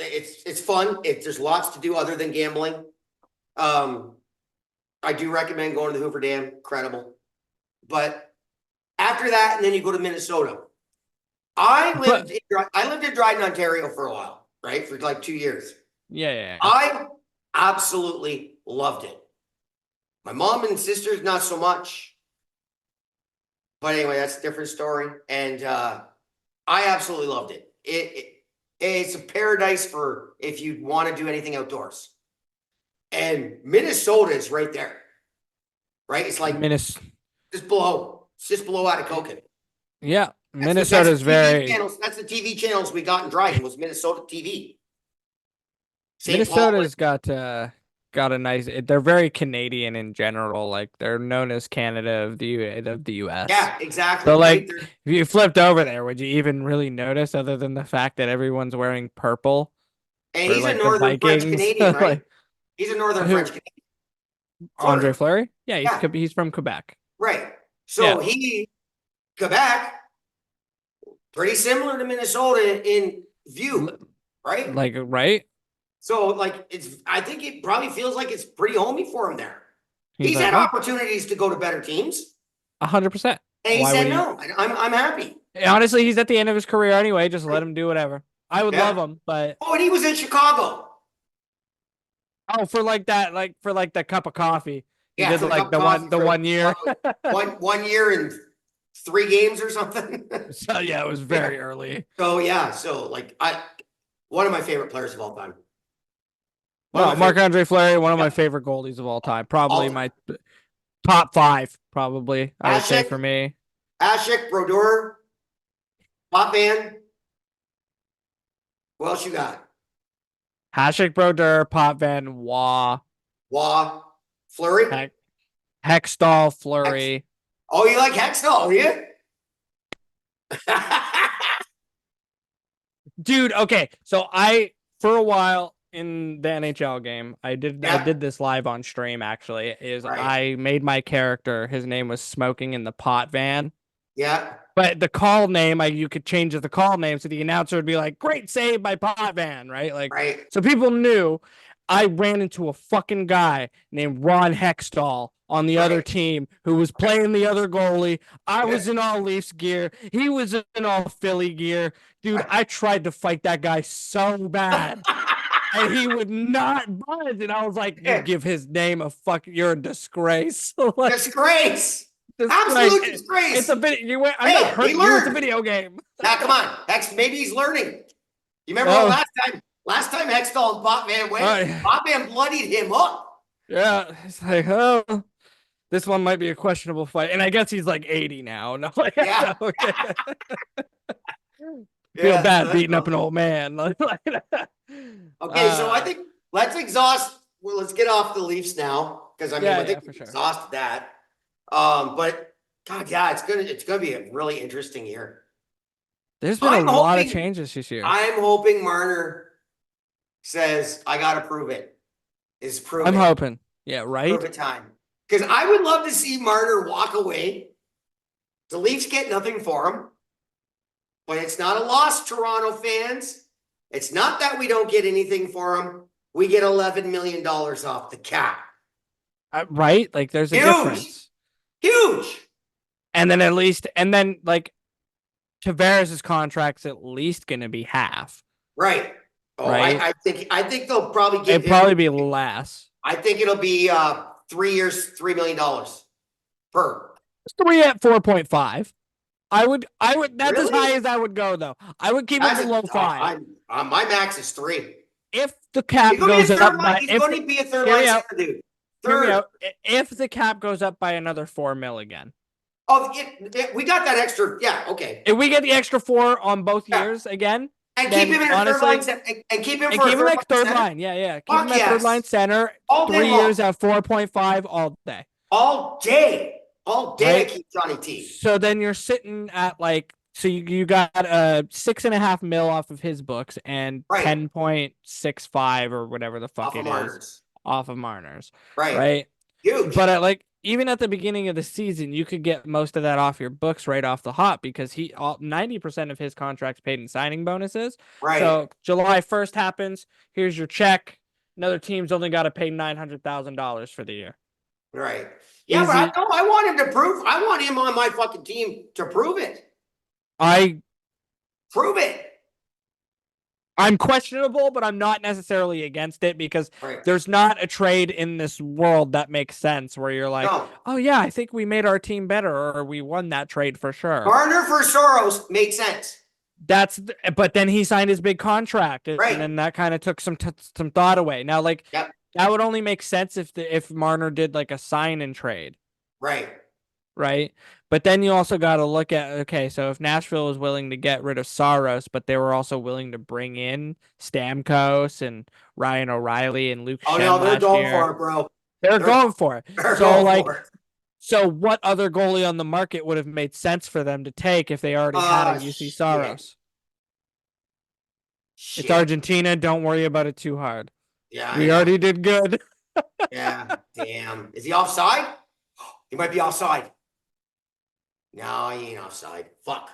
It's fun. There's lots to do other than gambling. I do recommend going to the Hoover Dam. Incredible. But after that, and then you go to Minnesota. I lived in Dryden, Ontario for a while, right? For like 2 years. Yeah. I absolutely loved it. My mom and sisters, not so much. But anyway, that's a different story. And I absolutely loved it. It's a paradise for if you want to do anything outdoors. And Minnesota is right there. Right? It's like just below Atacocan. Yeah. Minnesota's that's the TV channels we got in Dryden was Minnesota TV. Minnesota's got a nice. They're very Canadian in general. Like they're known as Canada of the U.S. Yeah, exactly. So like, if you flipped over there, would you even really notice other than the fact that everyone's wearing purple? And he's a northern French Canadian, right? He's a northern French Canadian. Andre Fleury? Yeah, he's from Quebec. Right. So Quebec, pretty similar to Minnesota in view, right? Right? So, I think it probably feels like it's pretty homey for him there. He's had opportunities to go to better teams. 100%. And he said no. I'm happy. Honestly, he's at the end of his career anyway. Just let him do whatever. I would love him, but and he was in Chicago. Oh, for that cup of coffee. He did the 1 year. 1 year and 3 games or something. So it was very early. So one of my favorite players of all time. Marc-Andre Fleury, one of my favorite goalies of all time. Probably my top 5, probably, I would say for me. Ashik, Brodeur, Potvin. Who else you got? Hasek, Brodeur, Potvin, Waugh, Fleury? Hextall, Fleury. Oh, you like Hextall, yeah? Dude, okay. So for a while in the NHL game, I did this live on stream actually. I made my character, his name was Smoking in the Pot Van. Yeah. But the call name, you could change the call name, so the announcer would be like, "Great save by Potvin," right? So people knew. I ran into a fucking guy named Ron Hextall on the other team who was playing the other goalie. I was in all Leafs gear. He was in all Philly gear. Dude, I tried to fight that guy so bad. And he would not budge. And I was like, you give his name a fuck. You're a disgrace. Disgrace. Absolute disgrace. It's a video. I'm not hurting you. It's a video game. Now, come on. Maybe he's learning. You remember last time Hextall and Potvin went? Potvin bloodied him up. Yeah. It's like, this one might be a questionable fight. And I guess he's like 80 now. No, Feel bad beating up an old man. Okay, so I think let's get off the Leafs now. Because I think we exhausted that. But God, it's gonna be a really interesting year. There's been a lot of changes this year. I'm hoping Marner says, I gotta prove it. I'm hoping. Yeah, right. Prove it time. Because I would love to see Marner walk away. The Leafs get nothing for him. But it's not a loss, Toronto fans. It's not that we don't get anything for him. We get $11 million off the cap. Right? Like there's a difference. Huge. And then Tavares' contract's at least going to be half. Right. Oh, right? I think they'll probably give It'd probably be less. I think it'll be 3 years, $3 million per. 3 at 4.5. I would. That's as Really? high as I would go, though. I would keep it below 5. My max is 3. If the cap He's gonna be goes a third up line. by, He's if going to be a third hear line me out. center, dude. Hear me Third. out. If the cap goes up by another 4 mil again, Oh, we got that extra. Yeah, okay. if we get the extra 4 on both Yeah. years again, And then keep him in a honestly, third line and keep him and for keep a him like third center. line. Yeah. Keep Fuck him at third yes. line center. All day 3 long. years at 4.5 all day. All day. All day Right? I keep Johnny T. So then you're sitting at like, so you got 6.5 mil off of his books and Right. 10.65 or whatever the fuck Off it of is Marner's. off of Marner's. Right. Right. Huge. But like even at the beginning of the season, you could get most of that off your books right off the hop because 90% of his contract's paid in signing bonuses. Right. So July 1st happens. Here's your check. Another team's only got to pay $900,000 for the year. Right. Yeah, but I want him to prove. I want him on my fucking team to prove it. Prove it. I'm questionable, but I'm not necessarily against it because there's not a trade in this world that makes sense where you're like, oh yeah, I think we made our team better or we won that trade for sure. Marner for Soros made sense. But then he signed his big contract, and then that kind of took some thought away. Now, like that would only make sense if Marner did like a sign and trade, right? But then you also got to look at, okay, so if Nashville was willing to get rid of Saros, but they were also willing to bring in Stamkos and Ryan O'Reilly and Luke Shen no, they're going year, for it, bro. They're going for it. So like, for it. so what other goalie on the market would have made sense for them to take if they already had a UC Saros? It's Argentina. Don't worry about it too hard. Yeah, we already did good. Yeah, damn. Is he offside? He might be offside. No, he ain't offside. Fuck.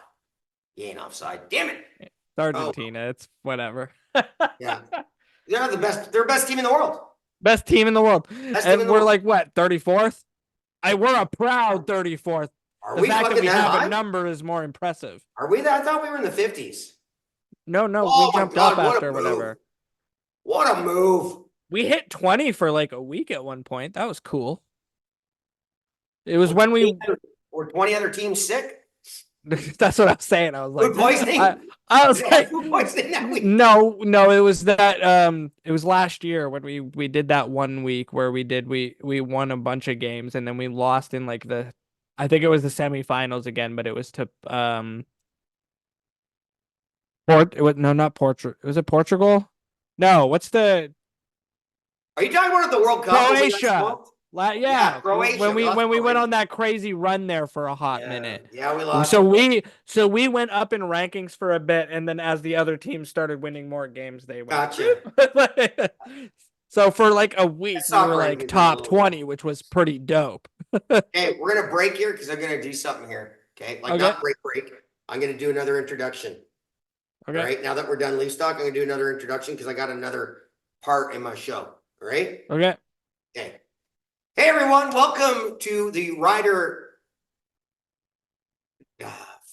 He ain't offside. Damn it. It's Argentina. It's whatever. Yeah. They're the best. They're best team in the world. Best team in the world. And we're like, what, 34th? We're a proud 34th. The fact that we have a number is more impressive. Are we that? I thought we were in the 50s. No, we jumped up after whatever. What a move. We hit 20 for like a week at one point. That was cool. It was when we... Were 20 other teams sick? That's what I was saying. I was like, food poisoning? I was like, food poisoning that week? No, it was that it was last year when we did that 1 week where we won a bunch of games and then we lost in like I think it was the semifinals again, but it was to not Portugal. Was it Portugal? No, what's the... Are you talking about the World Cup? Croatia. Yeah, Croatia. When we went on that crazy run there for a hot minute. Yeah, we lost. So we went up in rankings for a bit, and then as the other teams started winning more games, they went. Gotcha. So for like a week, we were like top 20, which was pretty dope. Okay, we're gonna break here because I'm gonna do something here. Okay, not break. I'm gonna do another introduction. Okay. All right. Now that we're done Leaf Stock, I'm gonna do another introduction because I got another part in my show. All right. Okay. Okay. Hey everyone, welcome to the Rider.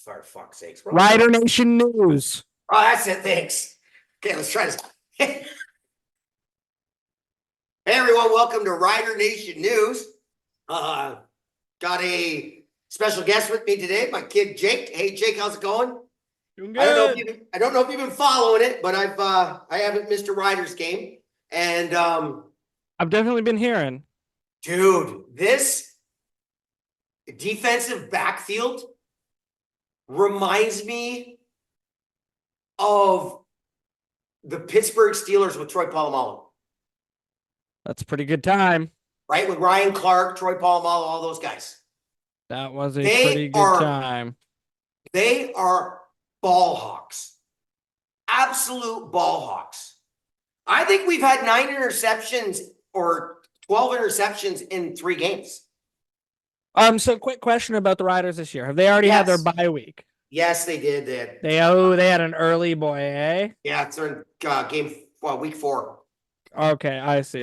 For fuck's sakes. Rider Nation News. Oh, that's it. Thanks. Okay, let's try this. Hey everyone, welcome to Rider Nation News. Got a special guest with me today, my kid Jake. Hey Jake, how's it going? Doing good. I don't know if you've been following it, but I haven't missed a Riders game, and I've definitely been hearing. Dude, this defensive backfield reminds me of the Pittsburgh Steelers with Troy Polamalu. That's a pretty good time. Right? With Ryan Clark, Troy Polamalu, all those guys. That was a pretty good time. They are ball hawks. Absolute ball hawks. I think we've had 9 interceptions or 12 interceptions in 3 games. So quick question about the Riders this year. Have they already had their bye week? Yes, they did. They had an early boy, eh? Yeah, it's in week 4. Okay, I see.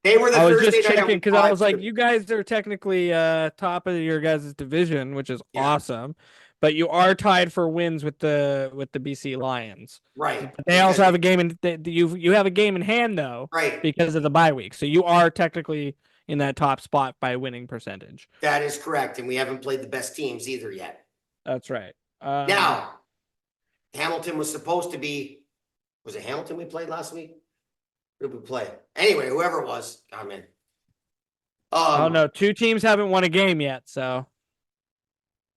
They were the I was Thursday just checking because I was like, too. you guys are technically top of your guys' division, which is awesome. but you are tied for wins with the BC Lions. Right. But they also have a game in you have a game in hand though, Right. because of the bye week. So you are technically in that top spot by winning percentage. That is correct, and we haven't played the best teams either yet. That's right. Now, Hamilton was supposed to be. Was it Hamilton we played last week? Who did we play? Anyway, whoever it was, I'm in. Oh no, 2 teams haven't won a game yet. So,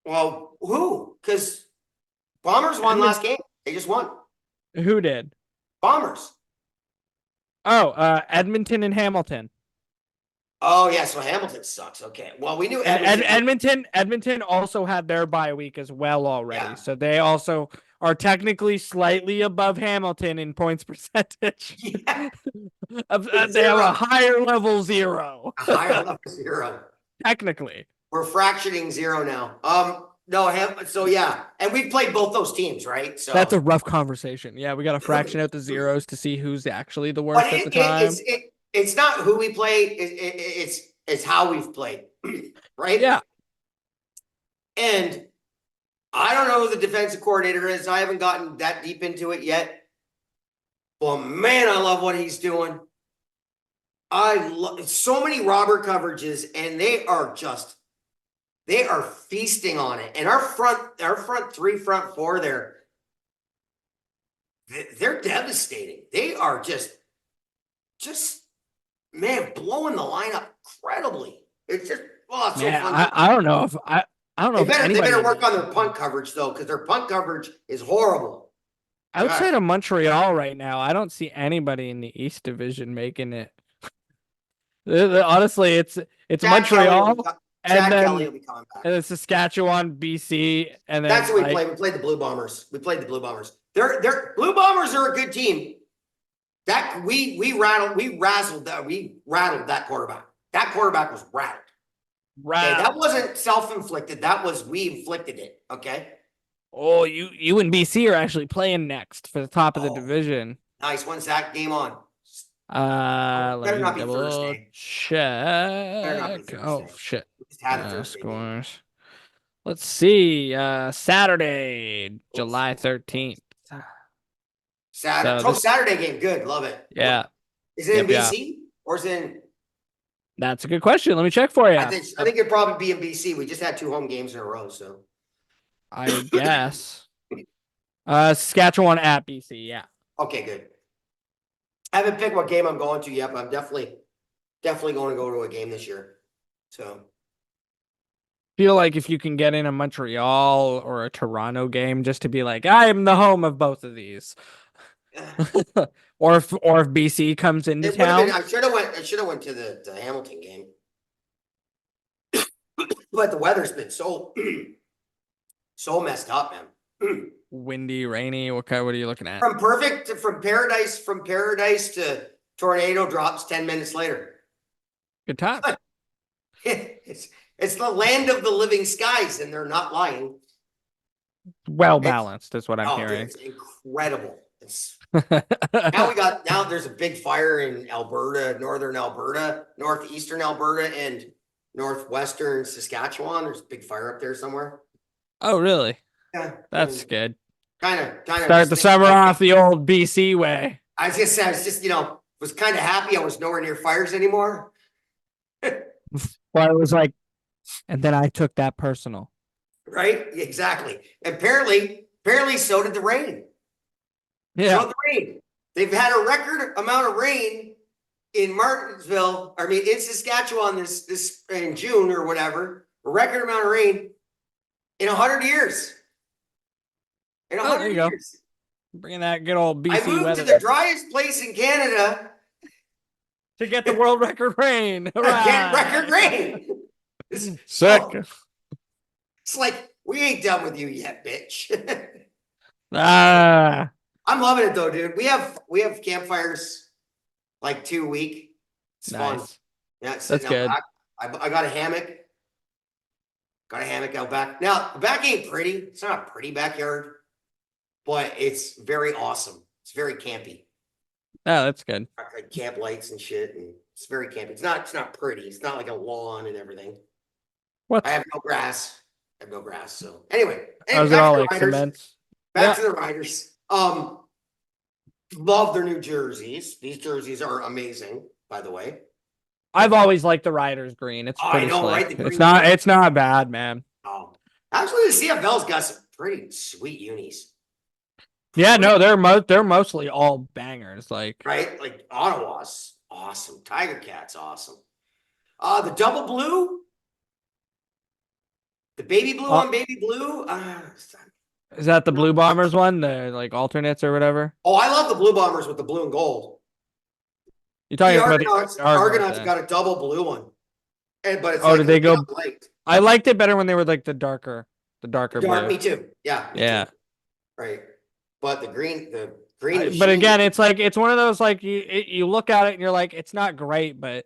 well, who? Because Bombers won last game. They just won. Who did? Bombers. Oh, Edmonton and Hamilton. Oh yeah, so Hamilton sucks. Okay, well we knew Edmonton also had their bye week as well already, so they also are technically slightly above Hamilton in points percentage. Yeah. They have a higher level 0. A higher level 0. Technically, we're fractioning 0 now. No, so yeah, and we played both those teams, right? So that's a rough conversation. Yeah, we got to fraction out the zeros to see who's actually the worst at the time. It's not who we play. It's how we've played, right? Yeah. And I don't know who the defensive coordinator is. I haven't gotten that deep into it yet. But man, I love what he's doing. I love so many robber coverages, and they are feasting on it. And our front 3, front 4, they're devastating. They are just man, blowing the lineup incredibly. It's just it's so fun. I don't know if I don't know. They better work on their punt coverage though, because their punt coverage is horrible. Outside of Montreal right now, I don't see anybody in the East Division making it. Honestly, it's Montreal and then Saskatchewan, BC, and then that's what we played. We played the Blue Bombers. They're Blue Bombers are a good team. That we rattled that quarterback. That quarterback was rattled. Right. Okay, that wasn't self-inflicted. That was we inflicted it. Okay. Oh, you and BC are actually playing next for the top of the division. Nice. When's that game on? Better not be Thursday. Check. Oh shit. Scores. Let's see. Saturday, July 13th. Saturday game. Good. Love it. Yeah. Is it in BC or is it in? That's a good question. Let me check for you. I think it'd probably be in BC. We just had 2 home games in a row, so. I guess. Saskatchewan at BC. Yeah. Okay, good. I haven't picked what game I'm going to yet, but I'm definitely going to go to a game this year. So. Feel like if you can get in a Montreal or a Toronto game, just to be like, I am the home of both of these. or if BC comes into town. I should have went to the Hamilton game. But the weather's been so messed up, man. Windy, rainy. What are you looking at? From paradise to tornado drops 10 minutes later. Good time. It's the land of the living skies, and they're not lying. Well balanced is what I'm hearing. It's incredible. Now there's a big fire in Alberta, northern Alberta, northeastern Alberta, and northwestern Saskatchewan. There's a big fire up there somewhere. Oh, really? Yeah. That's good. Kind of start the summer off the old BC way. I was just was kind of happy I was nowhere near fires anymore. Well, it was like, and then I took that personal. Right? Exactly. Apparently so did the rain. Yeah. So the rain. They've had a record amount of rain in Martinsville. I mean, in Saskatchewan this in June or whatever. A record amount of rain in 100 years. In 100 years. Bringing that good old BC I moved weather to the driest place in Canada to get the world record rain. Get record rain. Sick. It's like, we ain't done with you yet, bitch. I'm loving it though, dude. We have campfires like 2 a week. It's fun. Yeah, that's good. Back. I got a hammock. Got a hammock out back. Now, the back ain't pretty. It's not a pretty backyard, but it's very awesome. It's very campy. Oh, that's good. Like camp lights and shit, and it's very campy. It's not pretty. It's not like a lawn and everything. What? I have no grass. I have no grass. So anyway, How's it back all to the like Riders. cements? Back to the Riders. Love their new jerseys. These jerseys are amazing, by the way. I've always liked the Riders green. It's pretty I know, slick. right? The It's green not. one. It's not bad, man. Oh, actually, the CFL's got some pretty sweet unis. Yeah, no, they're mostly all bangers. Like, Right? Like Ottawa's awesome. Tiger Cat's awesome. The double blue, the baby blue on baby blue. is that the Blue Bombers one? The like alternates or whatever? Oh, I love the Blue Bombers with the blue and gold. You're talking The about Argonauts, the Argonauts Argonauts got a double blue one. But it's did they go? light. I liked it better when they were like the darker blue. Me too. Yeah. Yeah. Too. Right. But the green is But again, it's like it's one of those like you look at it and you're like, it's not great, but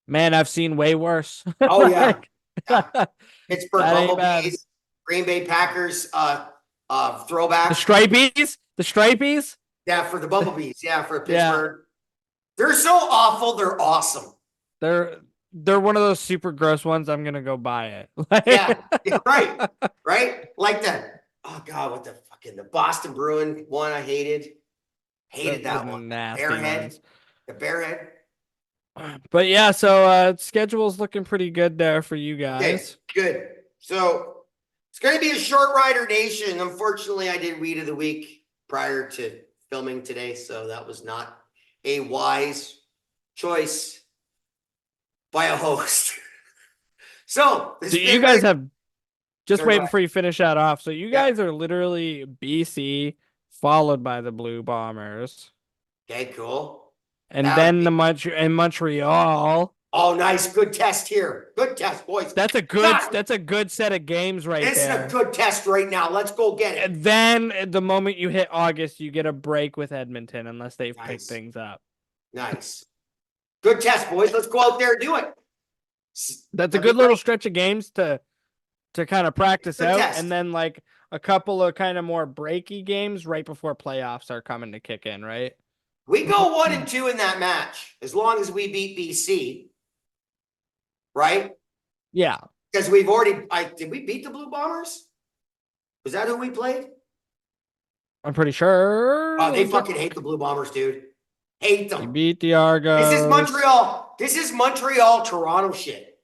man, I've seen way worse. Oh yeah. Like, Yeah. Pittsburgh that ain't bad. Bumblebees, Green Bay Packers, throwback. The stripies. Yeah, for the Bumblebees. Yeah, for Pittsburgh. Yeah. They're so awful. They're awesome. They're one of those super gross ones. I'm gonna go buy it. Like, Yeah, right. Like that. Oh God, what the Boston Bruin one I hated. Hated that one. Nasty Bearhead. ones. The Bearhead. But yeah, so schedule's looking pretty good there for you Okay, guys. good. So it's going to be a short Rider Nation. Unfortunately, I did Weed of the Week prior to filming today, so that was not a wise choice by a host. So You guys have just Sorry, wait go before you finish that off. So you guys are literally BC followed by the Blue Bombers, Okay, cool. and That then would the Montreal. Oh, nice. Good test here. Good test, boys. That's a good set of games right This there. is a good test right now. Let's go get it. And then the moment you hit August, you get a break with Edmonton unless they've picked Nice. things up. Nice. Good test, boys. Let's go out there and do it. That's a good little stretch of games to kind of practice Good out, test. and then like a couple of kind of more breaky games right before playoffs are coming to kick in, right? We go 1-2 in that match as long as we beat BC, right? Yeah. Because we've already. Did we beat the Blue Bombers? Was that who we played? I'm pretty sure. Oh, they fucking hate the Blue Bombers, dude. Hate them. You beat the Argos. This is Montreal. This is Montreal, Toronto shit.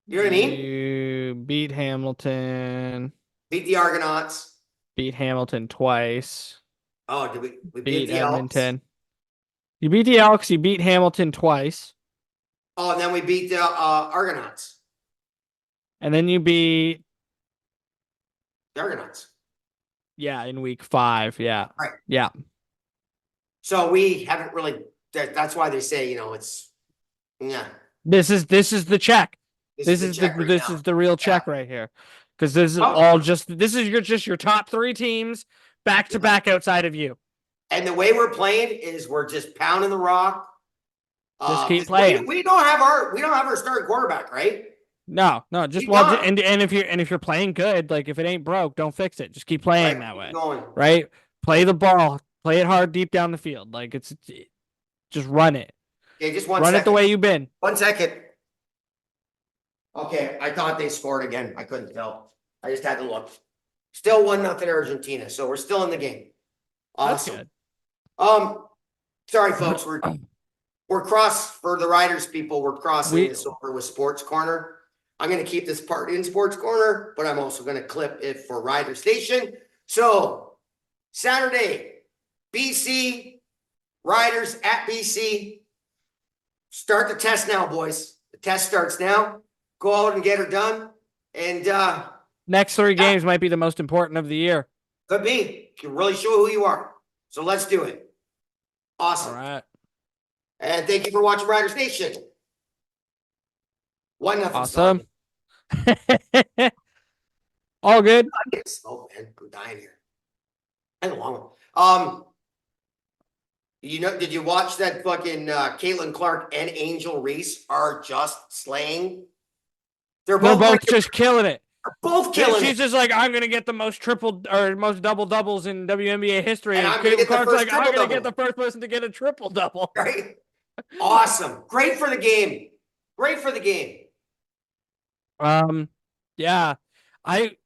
You know what I mean? You beat Hamilton. Beat the Argonauts. Beat Hamilton twice. Oh, did we Beat the Elks? Edmonton. You beat the Elks. You beat Hamilton twice. Oh, and then we beat the Argonauts. And then you beat, The Argonauts. yeah, in week 5. Yeah. Right. Yeah. So we haven't really. That's why they say, it's. Yeah. This is the check. This is check right now. the real check right here. Because this is all just your top 3 teams back to back outside of you. And the way we're playing is we're just pounding the rock. Just keep playing. We don't have our starting quarterback, right? No, just Keep going. and if you're playing good, like if it ain't broke, don't fix it. Just keep playing that way. Keep going. Right? Play the ball. Play it hard deep down the field. Like just run it. Okay, just one Run second. it the way you've been. 1 second. Okay, I thought they scored again. I couldn't tell. I just had to look. Still 1-0 Argentina, so we're still in the game. That's Awesome. good. Sorry, folks. We're for the Riders people. We're crossing this over with Sports Corner. I'm going to keep this part in Sports Corner, but I'm also going to clip it for Rider Station. So Saturday, BC Riders at BC. Start the test now, boys. The test starts now. Go out and get her done. And Next 3 games might be the most important of the year. could be. You can really show who you are. So let's do it. Awesome. All right. And thank you for watching Rider Station. 1-0. Awesome. All good. I'm getting smoke, man. I'm dying here. And a long one. Did you watch that fucking Caitlin Clark and Angel Reese are just slaying? They're both just killing it. both killing She's it. just like, I'm gonna get the most double doubles in WNBA history. And And I'm gonna get the Clark's first like, I'm gonna triple-double. get the first person to get a triple double. Right? Awesome. Great for the game. Great for the game. Yeah. I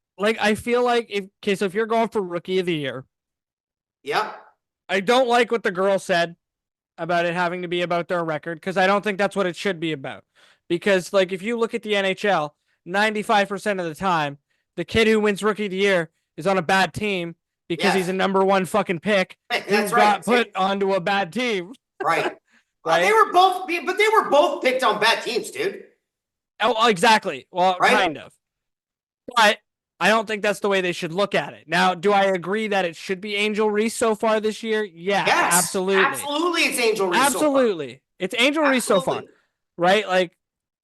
feel like if you're going for rookie of the year, Yep. I don't like what the girl said about it having to be about their record because I don't think that's what it should be about. Because like if you look at the NHL, 95% of the time, the kid who wins rookie of the year is on a bad team because he's a Yes. number one fucking pick who That's got right. put onto a bad team. Right. Right? They were both picked on bad teams, dude. Oh, exactly. Well, Right? kind of. But I don't think that's the way they should look at it. Now, do I agree that it should be Angel Reese so far this year? Yeah, Yes. absolutely. Absolutely, it's Angel Reese. Absolutely. So it's Angel Reese so far. Right? Like,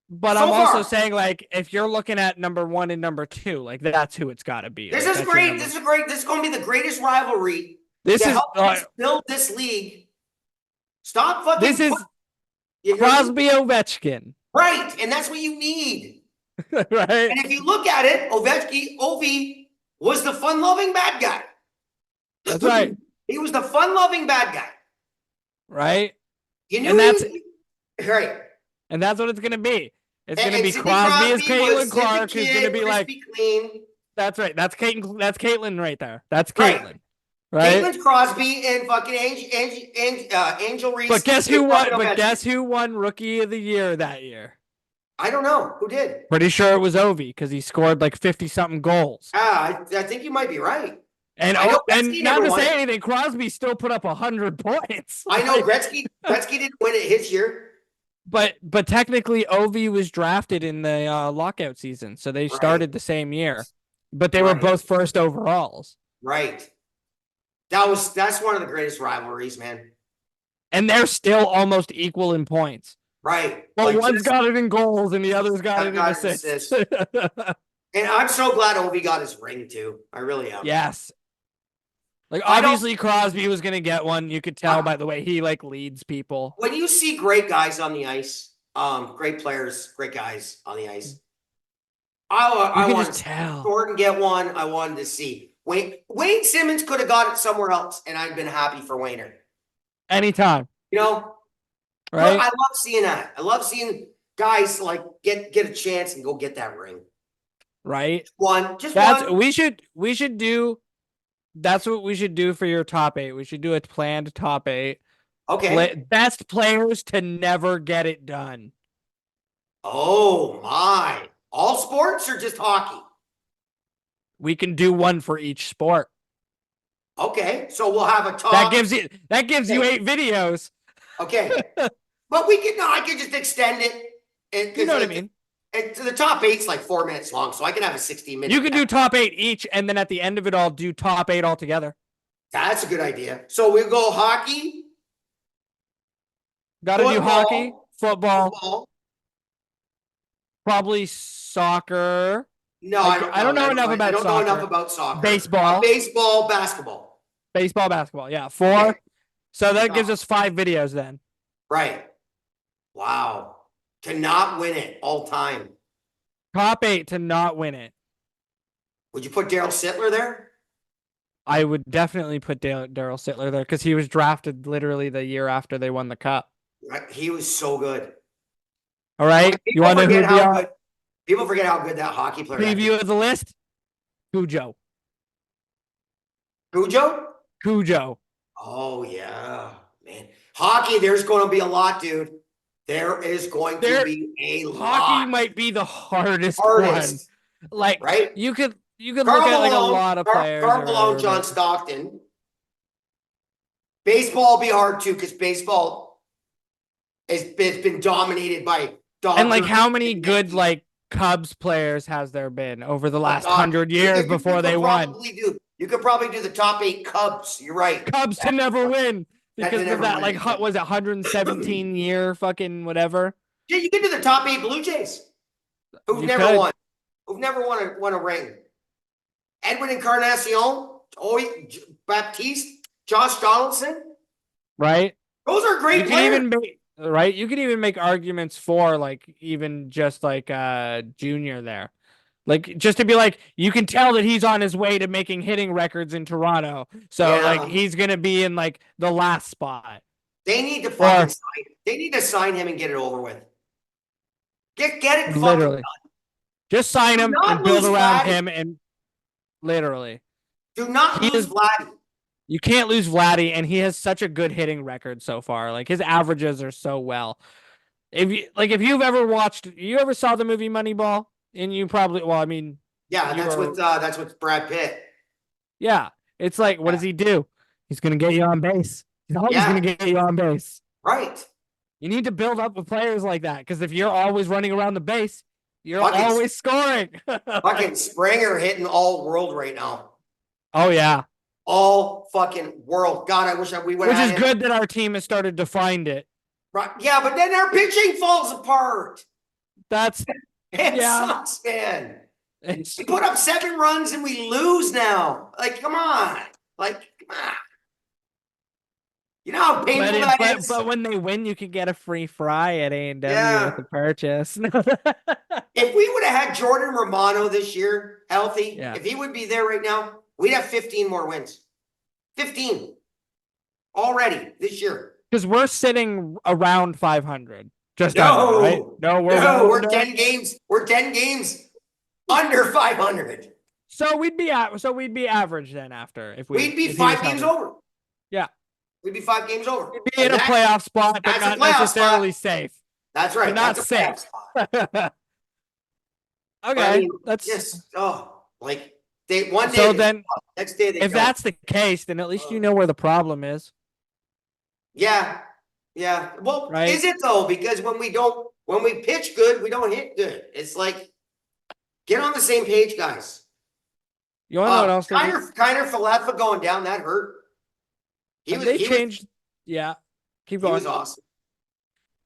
but so I'm also far. saying, like, if you're looking at number 1 and number 2, like, that's who it's got to be. This like, is great. This is great. This is going to be the greatest rivalry this to is help us build this league. Stop fucking. This is Crosby Ovechkin. Right. And that's what you need. Right. And if you look at it, Ovi was the fun-loving bad guy. That's right. He was the fun-loving bad guy. Right. You knew and that's right. And that's what it's gonna be. It's gonna be Sidney Crosby as Caitlin Clark, kid, who's gonna be like clean. That's right. That's Caitlin right there. That's Caitlin. Right. Caitlin's Crosby and fucking Angel Reese. But guess who won? But guess who won Rookie of the Year that year? I don't know who did. Pretty sure it was Ovi because he scored like 50-something goals. I think you might be right. And not to say anything, Crosby still put up 100 points. I know Gretzky didn't win it his year. But technically, Ovi was drafted in the lockout season, so they started the same year. But they were both first overalls. Right. That's one of the greatest rivalries, man. And they're still almost equal in points. Right. Well, like one's got it in goals and the other's got it in assists. And I'm so glad Ovi got his ring too. I really am. Yes. Like obviously Crosby was gonna get one. You could tell by the way he like leads people. When you see great guys on the ice, great players, great guys on the ice, I want to tell Gordon get one. I wanted to see Wayne Simmons could have got it somewhere else, and I'd been happy for Wayner. Anytime. You know? Right. I love seeing that. I love seeing guys like get a chance and go get that ring. Right. One. We should do. That's what we should do for your top 8. We should do a planned top 8. Okay. Best players to never get it done. Oh my! All sports or just hockey? We can do one for each sport. Okay, so we'll have a top. That gives you 8 videos. Okay, but I could just extend it. You know what I mean? The top 8's like 4 minutes long, so I can have a 60-minute. You can do top 8 each, and then at the end of it all, do top 8 all together. That's a good idea. So we'll go hockey. Got to do hockey, football, probably soccer. No, I don't know enough about soccer. I don't know enough about soccer. Baseball, basketball. Baseball, basketball. Yeah, 4. Okay. So that gives us 5 videos then. Right. Wow. To not win it all time. Top 8 to not win it. Would you put Daryl Sittler there? I would definitely put Daryl Sittler there because he was drafted literally the year after they won the cup. Right. He was so good. All right. You want to know who people forget how good that hockey player is. Preview of the list? Cujo. Cujo. Oh, yeah. Man. Hockey, there's going to be a lot, dude. There is going to be a lot. Hockey might be the hardest one. Like, right? You could look at like a lot of players. Carl John Stockton. Baseball will be hard too because baseball has been dominated by Dodgers. And like how many good like Cubs players has there been over the last 100 years before they won? You could probably do the top 8 Cubs. You're right. Cubs to never win. Because of that, like, was it 117 year fucking whatever? Yeah, you can do the top 8 Blue Jays. Who've never won a ring. Edwin Encarnacion, Baptiste, Josh Donaldson. Right. Those are great players. You could even make arguments for like even just like Junior there. Like, just to be like, you can tell that he's on his way to making hitting records in Toronto. So, like, he's going to be in, like, the last spot. They need to sign him and get it over with. Get it fucking done. Just sign him not and build lose around Vladdy. him, and literally. Do not lose Vladdy. You can't lose Vladdy, and he has such a good hitting record so far. Like, his averages are so well. If you've ever watched, you ever saw the movie Moneyball, and you probably, well, I mean, Yeah, that's with Brad Pitt. yeah, it's like, what does he do? He's gonna get you on base. He's always gonna get you on base. Right. You need to build up with players like that, because if you're always running around the base, you're always scoring. Fucking Springer hitting all world right now. Oh yeah, all fucking world. God, I wish we would. Which is good that our team has started to find it. Right? Yeah, but then our pitching falls apart. It sucks, man. We put up 7 runs and we lose now. Like, come on. You know how painful that is? But when they win, you can get a free fry at A&W with the purchase. If we would have had Jordan Romano this year, healthy, if he would be there right now, we'd have 15 more wins. 15 already this year. Because we're sitting around 500. Just under, right? No, we're 10 games. We're 10 games under 500. So we'd be average then after we'd be 5 games over. Yeah. We'd be 5 games over. We'd be in a playoff spot, but not necessarily safe. That's right. But not safe. Okay. That's just they one day. So then next day they if that's the case, then at least you know where the problem is. Yeah. Well, is it though? Because when we pitch good, we don't hit good. It's like, get on the same page, guys. You want to know what else? Kiner Falefa going down, that hurt. Keep going. He was awesome.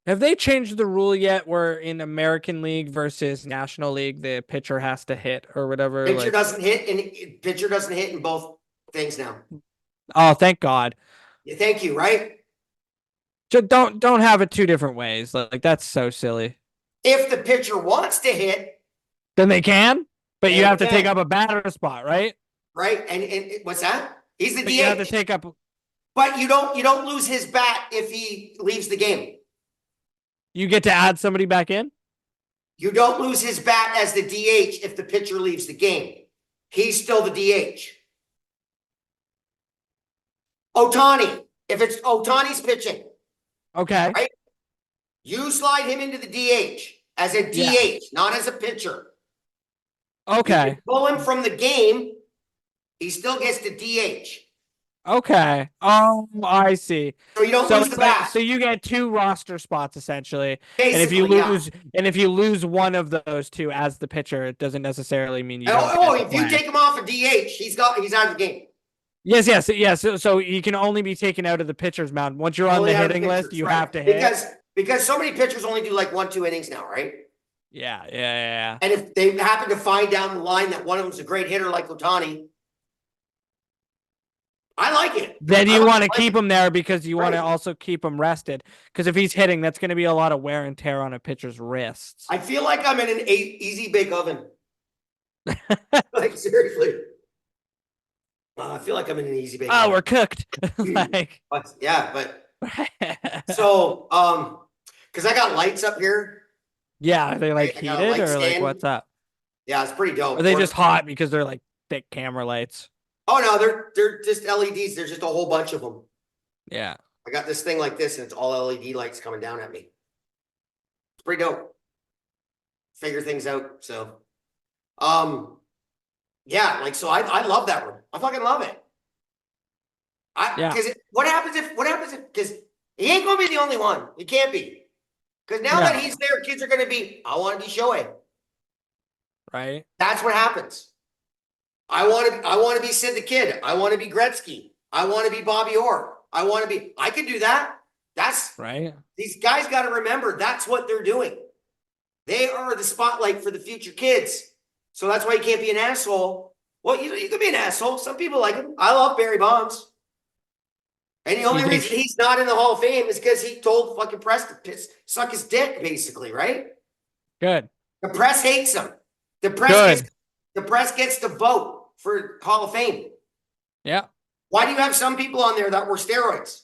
Have they changed the rule yet where in American League versus National League, the pitcher has to hit or whatever? Pitcher doesn't hit in both things now. Oh, thank God. Yeah, thank you, right? Just don't have it 2 different ways. Like, that's so silly. If the pitcher wants to hit, then they can, but you have to take up a batter spot, right? Right. And what's that? He's the DH. You have to take up. But you don't lose his bat if he leaves the game. You get to add somebody back in? You don't lose his bat as the DH if the pitcher leaves the game. He's still the DH. Ohtani, if it's Ohtani's pitching. Okay. Right? You slide him into the DH as a DH, not as a pitcher. Okay. You pull him from the game, he still gets the DH. Okay. Oh, I see. So you don't lose the bat. So you get 2 roster spots essentially. Basically, and if you lose one of those 2 as the pitcher, it doesn't necessarily mean you. If you take him off a DH, he's out of the game. Yes. So he can only be taken out of the pitcher's mound. Once you're on the hitting list, you have to hit. Because so many pitchers only do like 1-2 innings now, right? Yeah. And if they happen to find down the line that one of them's a great hitter like Ohtani, I like it. Then you want to keep him there because you want to also keep him rested. Because if he's hitting, that's going to be a lot of wear and tear on a pitcher's wrists. I feel like I'm in an easy bake oven. Like, seriously. I feel like I'm in an easy bake oven. We're cooked. So, because I got lights up here. Yeah, are they like heated or like what's up? Yeah, it's pretty dope. Are they just hot because they're like thick camera lights? Oh no, they're just LEDs. There's just a whole bunch of them. Yeah. I got this thing like this, and it's all LED lights coming down at me. It's pretty dope. Figure things out. So, so I love that room. I fucking love it. Because what happens if because he ain't gonna be the only one. He can't be. Because now that he's there, kids are gonna be, I want to be Shohei. Right. That's what happens. I want to be Sid the Kid. I want to be Gretzky. I want to be Bobby Orr. I can do that. That's right. These guys got to remember that's what they're doing. They are the spotlight for the future kids. So that's why you can't be an asshole. Well, you can be an asshole. Some people like him. I love Barry Bonds. And the only reason he's not in the Hall of Fame is because he told fucking press to suck his dick, basically, right? Good. The press hates him. The press gets to vote for Hall of Fame. Yeah. Why do you have some people on there that were steroids?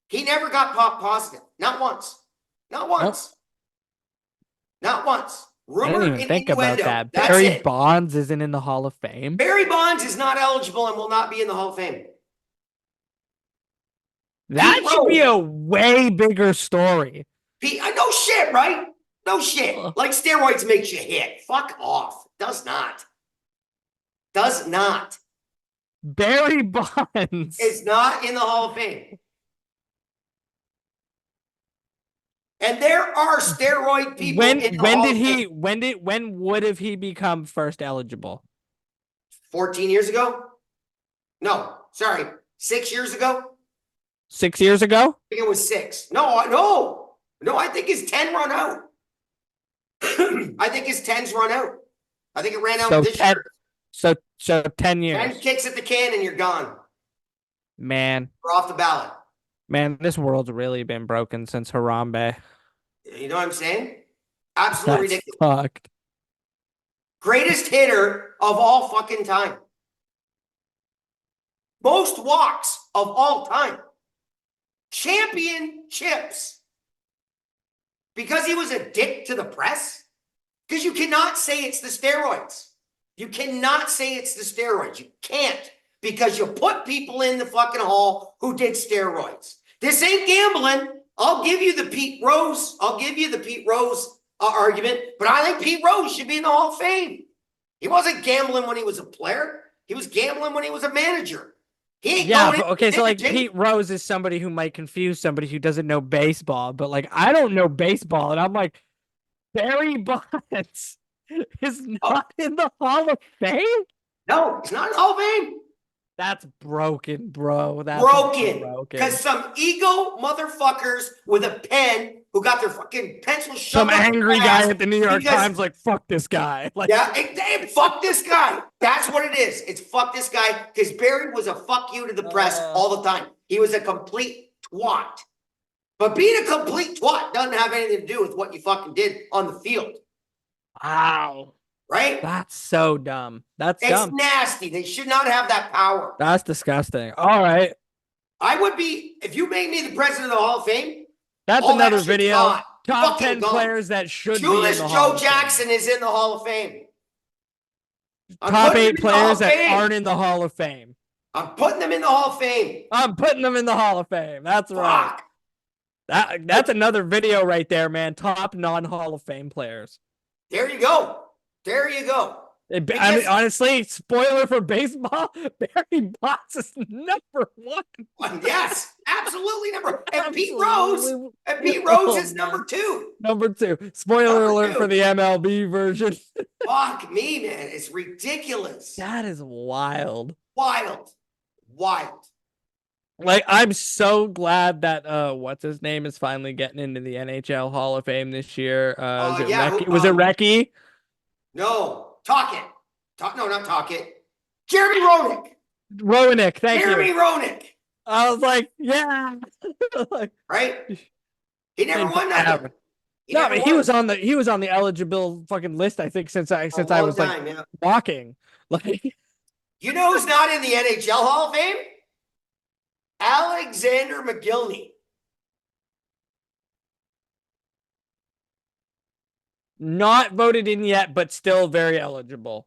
He never got positive. Not once. Not once. Nope. Not once. I didn't Rumor even and think about innuendo. that. That's Barry it. Bonds isn't in the Hall of Fame. Barry Bonds is not eligible and will not be in the Hall of Fame. That Pete should be Rose. a way bigger story. No shit, right? No shit. Ugh. Like steroids makes you hit. Fuck off. Does not. Does not. Barry Bonds. Is not in the Hall of Fame. And there are steroid people in the Hall of Fame. When would have he become first eligible? 14 years ago? No, sorry. 6 years ago? 6 years ago? I think it was 6. No, I think his 10 run out. I think his 10's run out. I think it ran out this year. So 10 years. 10 kicks at the can and you're gone. Man. We're off the ballot. Man, this world's really been broken since Harambe. You know what I'm saying? Absolutely That's ridiculous. fucked. Greatest hitter of all fucking time. Most walks of all time. Championships. Because he was a dick to the press? Because you cannot say it's the steroids. You cannot say it's the steroids. You can't. Because you put people in the fucking hall who did steroids. This ain't gambling. I'll give you the Pete Rose. Argument. But I think Pete Rose should be in the Hall of Fame. He wasn't gambling when he was a player. He was gambling when he was a manager. So like Pete Rose is somebody who might confuse somebody who doesn't know baseball, but like I don't know baseball, and I'm like, Barry Bonds is not in the Hall of Fame? No, he's not in the Hall of Fame. That's broken, bro. That's broken. Because some ego motherfuckers with a pen who got their fucking pencil shoved some angry guy at the New York Times like, fuck this guy. Like, fuck this guy. That's what it is. It's fuck this guy because Barry was a fuck you to the press all the time. He was a complete twat. But being a complete twat doesn't have anything to do with what you fucking did on the field. Wow. Right? That's so dumb. It's dumb. Nasty. They should not have that power. That's disgusting. All right. I would be, if you made me the president of the Hall of Fame. That's another video. Gone. Top 10 players that should be in the Hall Joe of Jackson Fame. is in the Hall of Fame. Top 8 players that aren't in the Hall of Fame. I'm putting them in the Hall of Fame. I'm putting them in the Hall of Fame. That's right. That's another video right there, man. Top non-Hall of Fame players. There you go. There you go. I mean, honestly, spoiler for baseball, Barry Bonds is number 1. Yes, absolutely number. And Pete Rose is number 2. Number 2. Spoiler alert for the MLB version. Fuck me, man. It's ridiculous. That is wild. Wild. Like, I'm so glad that what's his name is finally getting into the NHL Hall of Fame this year. Was it Recchi? No, Talkit. No, not Talkit. Jeremy Roenick. Thank you. Jeremy Roenick. I was like, yeah. Right? He never won nothing. He was on the eligible fucking list, I think, since I was walking. Like, you know who's not in the NHL Hall of Fame? Alexander McGillney. Not voted in yet, but still very eligible.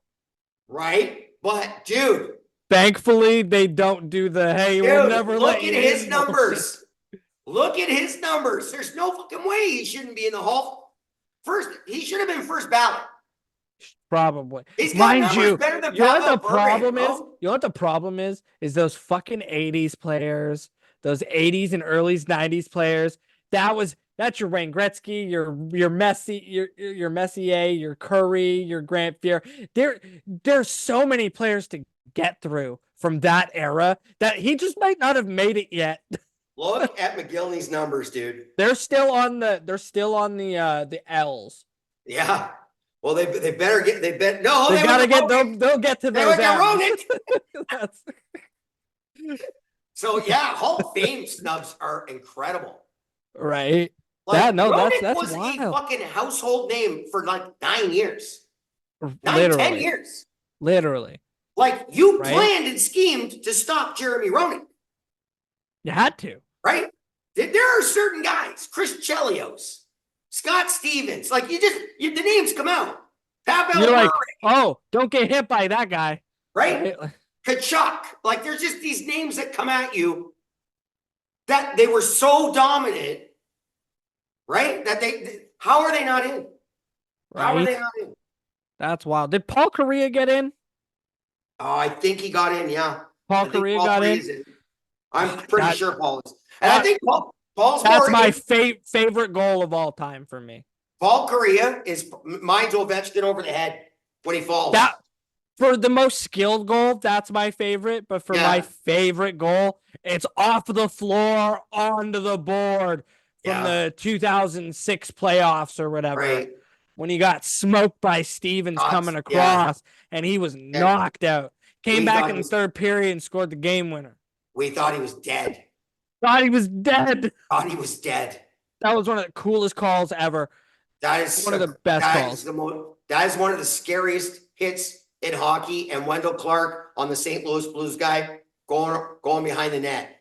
Right? But, dude. Thankfully, they don't do the, hey, we'll never let you in. Look at his numbers. Look at his numbers. There's no fucking way he shouldn't be in the Hall. He should have been first ballot. Probably. He's got numbers better than Pavel what the problem Bure, is? You know what the problem is? Is those fucking 80s players, those 80s and early 90s players. That's your Wayne Gretzky, your Messi, your Messier, your Curry, your Grant Fuhr. There's so many players to get through from that era that he just might not have made it yet. Look at McGillney's numbers, dude. They're still on the L's. Yeah. Well, they better get. They'll get to those L's. So yeah, Hall of Fame snubs are incredible. Right. Like, that's was wild. a fucking household name for like 9 years. 10 years. Literally. Like, you planned and schemed to stop Jeremy Roenick. You had to. Right? There are certain guys, Chris Chelios, Scott Stevens. Like the names come out. Pavel You're like, Murray, oh, don't get hit by that guy. right? Kachuk. Like there's just these names that come at you that they were so dominant, right? That how are they not in? How are Right? they not in? That's wild. Did Paul Correa get in? Oh, I think he got in, yeah. Paul I think Correa Paul got Correa's in? I'm pretty That- sure Paul is. And I think Paul's That's more my favorite goal of all time for me. Paul Correa is mine's Ovechkin over the head when he falls. That for the most skilled goal, that's my favorite. But for my favorite goal, it's off the floor onto the board from the 2006 playoffs or whatever. Right. When he got smoked by Stevens coming across and he was knocked out. Came back in the third period and scored the game winner. We thought he was dead. Thought he was dead. Thought he was dead. That was one of the coolest calls ever. That is one of the best calls. That is one of the scariest hits in hockey. And Wendell Clark on the St. Louis Blues guy going behind the net.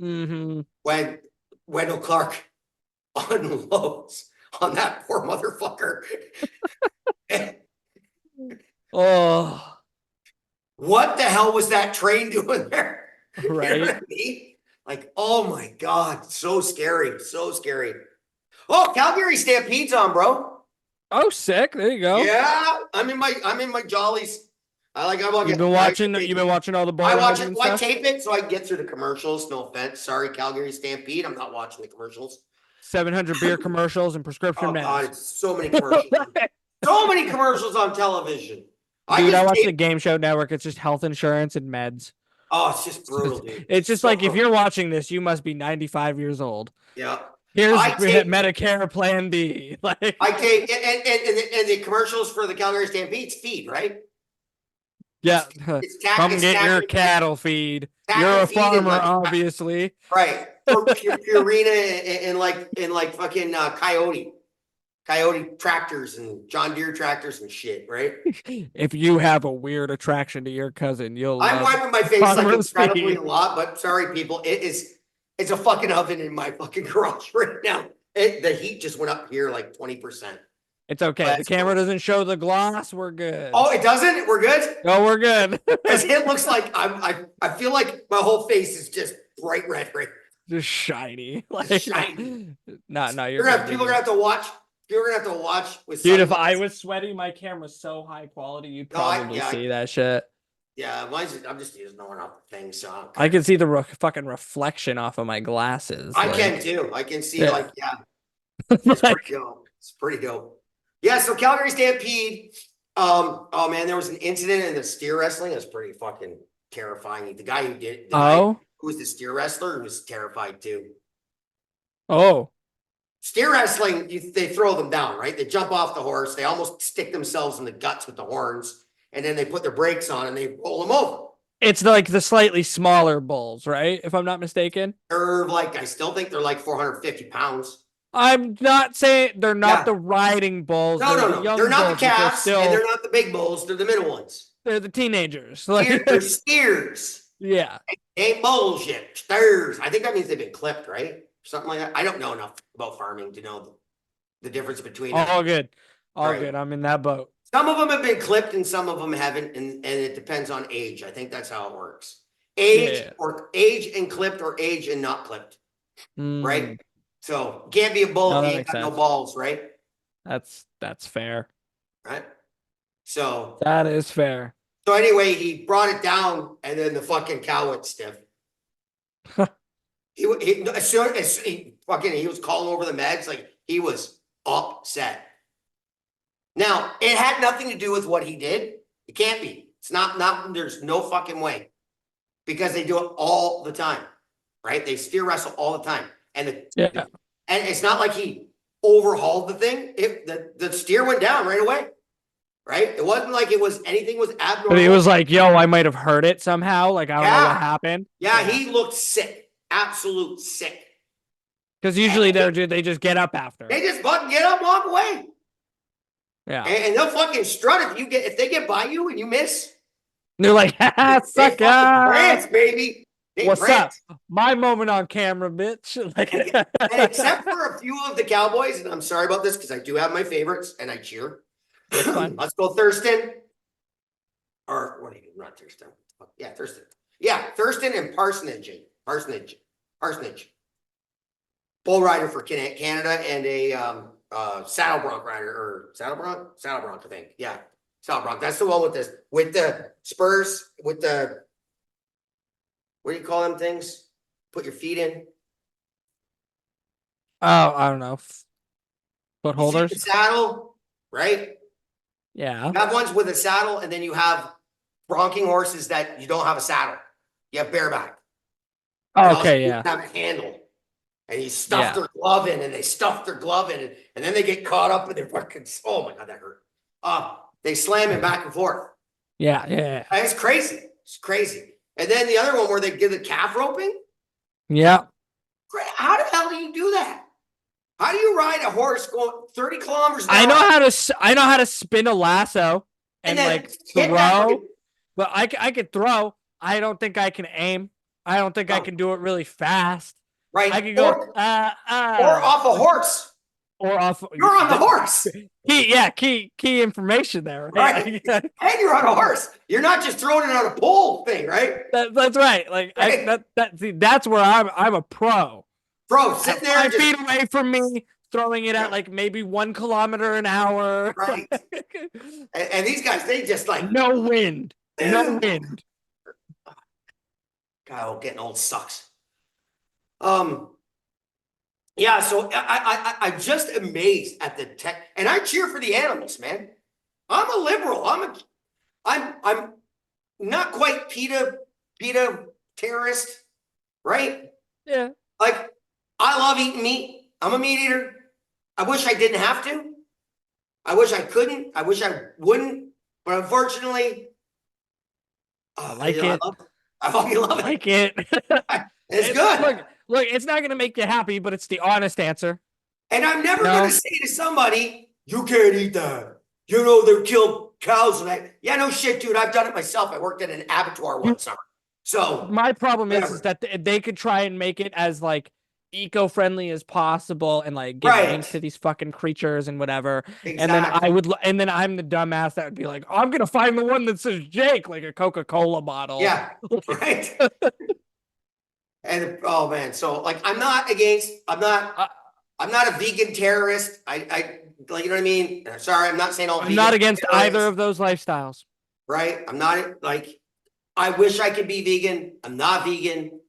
Mm-hmm. When Wendell Clark unloads on that poor motherfucker. Oh. What the hell was that train doing there? Right. You know what I mean? Like, oh my God, so scary, so scary. Oh, Calgary Stampede's on, bro. Oh, sick. There you go. Yeah, I'm in my jollies. You've been watching all the ball. I tape it so I can get through the commercials. No offense. Sorry, Calgary Stampede. I'm not watching the commercials. 700 beer commercials and prescription meds. God, so many commercials. So many commercials on television. Dude, I watch the Game Show Network. It's just health insurance and meds. Oh, it's just brutal, dude. It's just so like if you're watching this, you must be 95 years old. Yeah. Here's Medicare Plan B. Like I take and the commercials for the Calgary Stampede feed, right? Yeah. Come get your feed. Cattle feed. You're a farmer, obviously. Right. Purina and like fucking Coyote tractors and John Deere tractors and shit, right? If you have a weird attraction to your cousin, I'm wiping my face like incredibly a lot, but sorry, people, it's a fucking oven in my fucking garage right now. The heat just went up here like 20%. It's okay. The camera doesn't show the gloss. We're good. Oh, it doesn't? We're good? No, we're good. Because it looks like I feel like my whole face is just bright red, right? Just shiny. Like shiny. No, People are gonna have to watch. You're gonna have to watch with dude. If I was sweating, my camera's so high quality, you'd probably see that shit. Yeah, I'm just using no one off the thing, so I can see the fucking reflection off of my glasses. I can too. I can see it's pretty dope. It's pretty dope. Yeah, so Calgary Stampede. Oh man, there was an incident in the steer wrestling. It was pretty fucking terrifying. The guy who was the steer wrestler was terrified too. Oh. Steer wrestling, they throw them down, right? They jump off the horse. They almost stick themselves in the guts with the horns, and then they put their brakes on and they roll them over. It's like the slightly smaller bulls, right? If I'm not mistaken. I still think they're like 450 pounds. I'm not saying they're not the riding bulls. No. They're not the calves, and they're not the big bulls. They're the middle ones. They're the teenagers. They're steers. Yeah. They ain't bullshit. Steers. I think that means they've been clipped, right? Something like that. I don't know enough about farming to know the difference between them. All good. Good. I'm in that boat. Some of them have been clipped and some of them haven't, and it depends on age. I think that's how it works. Age and clipped or age and not clipped. Right? So can't be a bull if you ain't got no balls, right? That's fair. Right? So that is fair. So anyway, he brought it down and then the fucking cow went stiff. He as soon as he was calling over the meds, like he was upset. Now, it had nothing to do with what he did. It can't be. It's not there's no fucking way. Because they do it all the time. Right? They steer wrestle all the time. And and it's not like he overhauled the thing. The steer went down right away. Right? It wasn't like anything was abnormal. But he was like, yo, I might have heard it somehow. Like, I don't know what happened. Yeah, he looked sick. Absolute sick. Because usually they just get up after. They just fucking get up, walk away. Yeah. And they'll fucking strut if they get by you and you miss. And they're like, ha, suck up. France, baby. They What's print. up? My moment on camera, bitch. Like, And except for a few of the Cowboys, and I'm sorry about this because I do have my favorites and I cheer. That's fine. Let's go Thurston. Or what are you? Not Thurston. Yeah, Thurston. Yeah, Thurston and Parsonage. Bull rider for Canada and a saddle bronc rider or saddle bronc, I think. Yeah, saddle bronc. That's the one with the spurs with the what do you call them things? Put your feet in. oh, I don't know. Foot You see holders. the saddle, right? Yeah. You have ones with a saddle, and then you have bronking horses that you don't have a saddle. You have bareback. Oh, okay, yeah. Have a handle. And you stuff their glove in, and they stuff their glove in, and then they get caught up in their fucking. Oh my god, that hurt. They slam it back and forth. Yeah. It's crazy. It's crazy. And then the other one where they give the calf roping. Yeah. How the hell do you do that? How do you ride a horse going 30 kilometers an hour? I know how to spin a lasso and like throw, but I could throw. I don't think I can aim. I don't think I can do it really fast. Right. I could go or off a horse. Or off. You're on the horse. Key information there. Right. And you're on a horse. You're not just throwing it on a pole thing, right? That's right. Like that's where I'm a pro. Bro, sitting there 5 feet away from me, throwing it at like maybe 1 kilometer an hour. Right. and these guys, they just like no wind. No wind. God, getting old sucks. Yeah, so I'm just amazed at the tech, and I cheer for the animals, man. I'm a liberal. I'm not quite PETA terrorist, right? Yeah. Like, I love eating meat. I'm a meat eater. I wish I didn't have to. I wish I couldn't. I wish I wouldn't. But unfortunately, I like it. I fucking love it. I like it. It's good. Look, it's not going to make you happy, but it's the honest answer. And I'm never going to say to somebody, you can't eat that. You know, they kill cows. And yeah, no shit, dude. I've done it myself. I worked at an abattoir one summer. So my problem is that they could try and make it as like eco-friendly as possible and like give names to these fucking creatures and whatever. Exactly. And then I'm the dumbass that would be like, I'm gonna find the one that says Jake, like a Coca-Cola bottle. Yeah, right. And oh man, so like I'm not a vegan terrorist. I like, you know what I mean? Sorry, I'm not saying all. I'm not against either of those lifestyles. Right. I'm not like. I wish I could be vegan. I'm not vegan.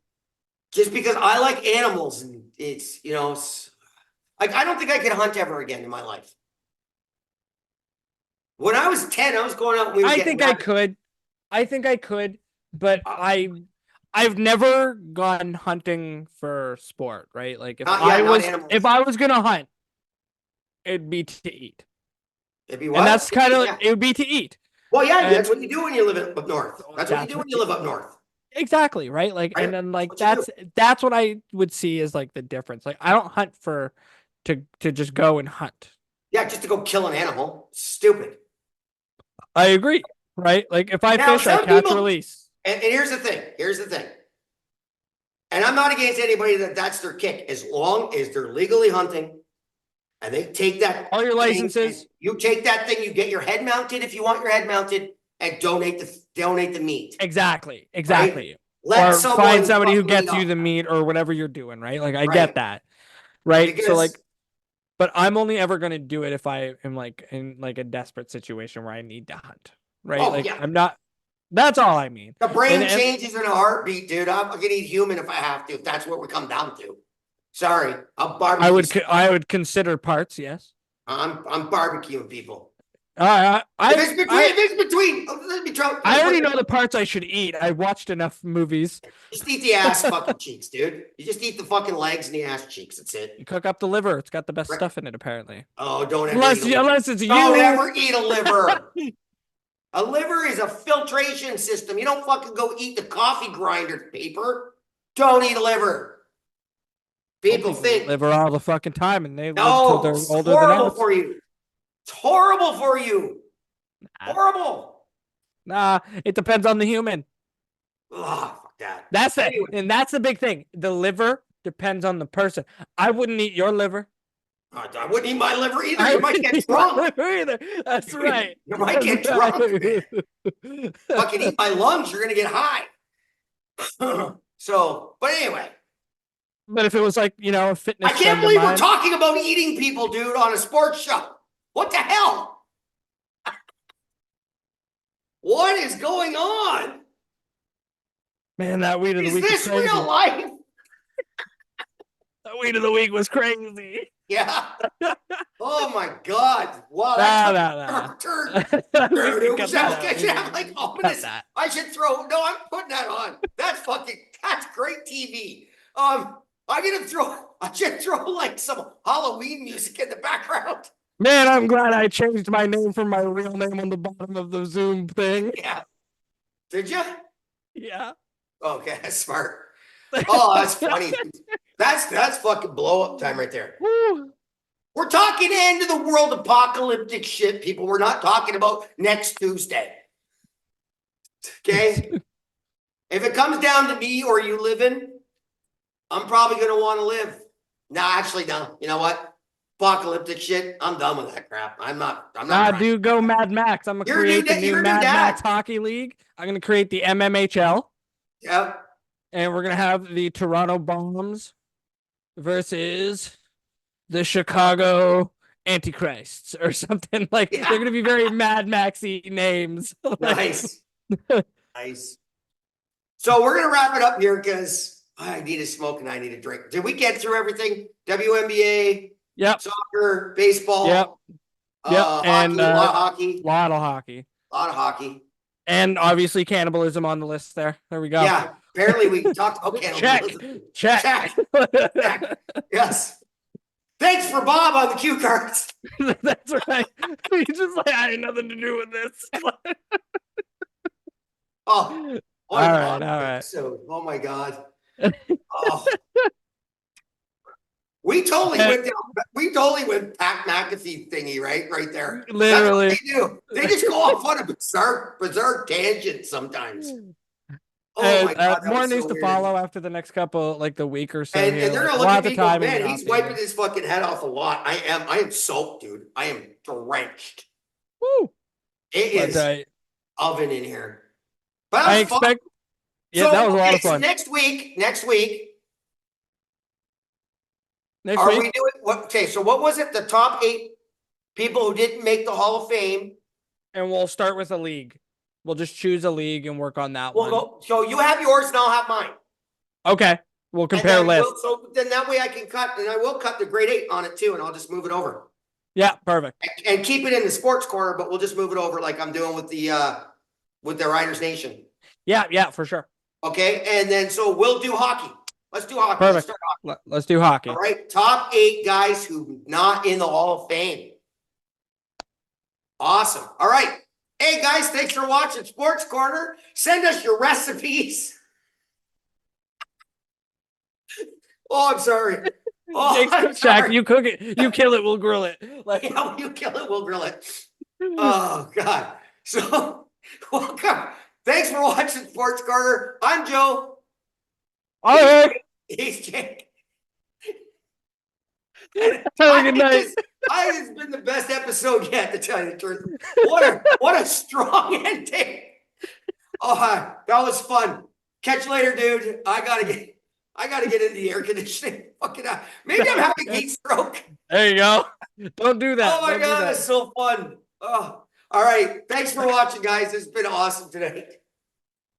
Just because I like animals, and it's, you know, like I don't think I could hunt ever again in my life. When I was 10, I was going out. I think I could, but I've never gone hunting for sport, right? Like if I was gonna hunt, it'd be to eat. It'd be what? And that's kind of it would be to eat. Well, yeah, that's what you do when you live up north. That's what you do when you live up north. Exactly, right? Like, right? And then like that's what I would see as like the difference. Like I don't hunt to just go and hunt. Yeah, just to go kill an animal. Stupid. I agree, right? Like if I fish, I catch and release. And here's the thing. And I'm not against anybody that's their kick, as long as they're legally hunting. And they take that. All your licenses. You take that thing. You get your head mounted if you want your head mounted, and donate the meat. Exactly. Right? Or find somebody who gets you the meat or whatever you're doing. Right. Like I get that. Right. Because, so like, but I'm only ever going to do it if I am like in like a desperate situation where I need to hunt. Right. Oh, like yeah. I'm not. That's all I mean. The brain changes in a heartbeat, dude. I'm gonna eat human if I have to. If that's what we come down to. Sorry, I'll barbecue. I would consider parts. Yes. I'm barbecuing people. If it's between. Let me try. I already know the parts I should eat. I watched enough movies. Just eat the ass fucking cheeks, dude. You just eat the fucking legs and the ass cheeks. That's it. You cook up the liver. It's got the best stuff in it, apparently. Oh, don't ever unless it's you. Don't ever eat a liver. A liver is a filtration system. You don't fucking go eat the coffee grinder paper. Don't eat a liver. People think liver all the fucking time, and they live until they're older than us. Horrible for you. It's horrible for you. Horrible. Nah, it depends on the human. Ugh, that. That's it. Anyway. And that's the big thing. The liver depends on the person. I wouldn't eat your liver. I wouldn't eat my liver either. I You might wouldn't get eat my drunk. liver either. That's right. You might get drunk, man. Fucking eat my lungs, you're gonna get high. So, but anyway. But if it was like, a fitness I can't believe we're talking about eating people, dude, on a sports show. What the hell? What is going on? Man, that weed of the Is week this was crazy. real life? That weed of the week was crazy. Yeah. Oh my God. Wow. No. I should throw. No, I'm putting that on. That's great TV. I should throw like some Halloween music in the background. Man, I'm glad I changed my name from my real name on the bottom of the Zoom thing. Yeah. Did you? Yeah. Okay, that's smart. Oh, that's funny. That's fucking blow up time right there. Woo. We're talking end of the world apocalyptic shit, people. We're not talking about next Tuesday. Okay? If it comes down to me or you living, I'm probably going to want to live. No, actually, no. You know what? Apocalyptic shit. I'm done with that crap. I'm not. Dude, go Mad Max. I'm going to create the new Mad Max Hockey League. I'm going to create the MMHL. Yep. And we're going to have the Toronto Bombs versus the Chicago Antichrists or something like They're going to be very Mad Maxy names. Nice. Nice. So we're going to wrap it up here because I need a smoke and I need a drink. Did we get through everything? WNBA, yep. Soccer, baseball, yep. Hockey, and a lot of hockey. A lot of hockey. And obviously cannibalism on the list there. There we go. Yeah. Apparently we talked about cannibalism. Check. Yes. Thanks for Bob on the cue cards. That's right. He's just like, I had nothing to do with this. Oh, all right. So, oh my God. Oh. We totally went Pat McAfee thingy, right there. Literally. That's what they do. They just go off on a bizarre tangent sometimes. Oh my God, more news to follow after the next couple, like the week or so. And they're gonna look at me and go, man, he's wiping his fucking head off a lot. I am soaked, dude. I am drenched. Woo! It is oven in here. But I expect. Yeah, that was a lot of fun. So next week. We doing what? Okay, so what was it? The top 8 people who didn't make the Hall of Fame. And we'll start with a league. We'll just choose a league and work on that one. So you have yours and I'll have mine. Okay. We'll compare lists. So then that way I can cut, and I will cut the grade 8 on it too, and I'll just move it over. Yeah, perfect. And keep it in the sports corner, but we'll just move it over like I'm doing with the Riders Nation. Yeah, for sure. Okay, and then so we'll do hockey. Let's do hockey. Perfect. Let's do hockey. All right, top 8 guys who not in the Hall of Fame. Awesome. All right. Hey guys, thanks for watching Sports Corner. Send us your recipes. Oh, I'm sorry. Oh, I'm sorry. You cook it. You kill it. We'll grill it. Yeah, you kill it. We'll grill it. Oh God. So welcome. Thanks for watching Sports Corner. I'm Joe. All right. He's Jake. Have a good night. It's been the best episode yet, to tell you the truth. What a strong ending. Oh, that was fun. Catch you later, dude. I gotta get into the air conditioning. Fucking out. Maybe I'm having heat stroke. There you go. Don't do that. Oh my God, that's so fun. Oh, all right. Thanks for watching, guys. It's been awesome today.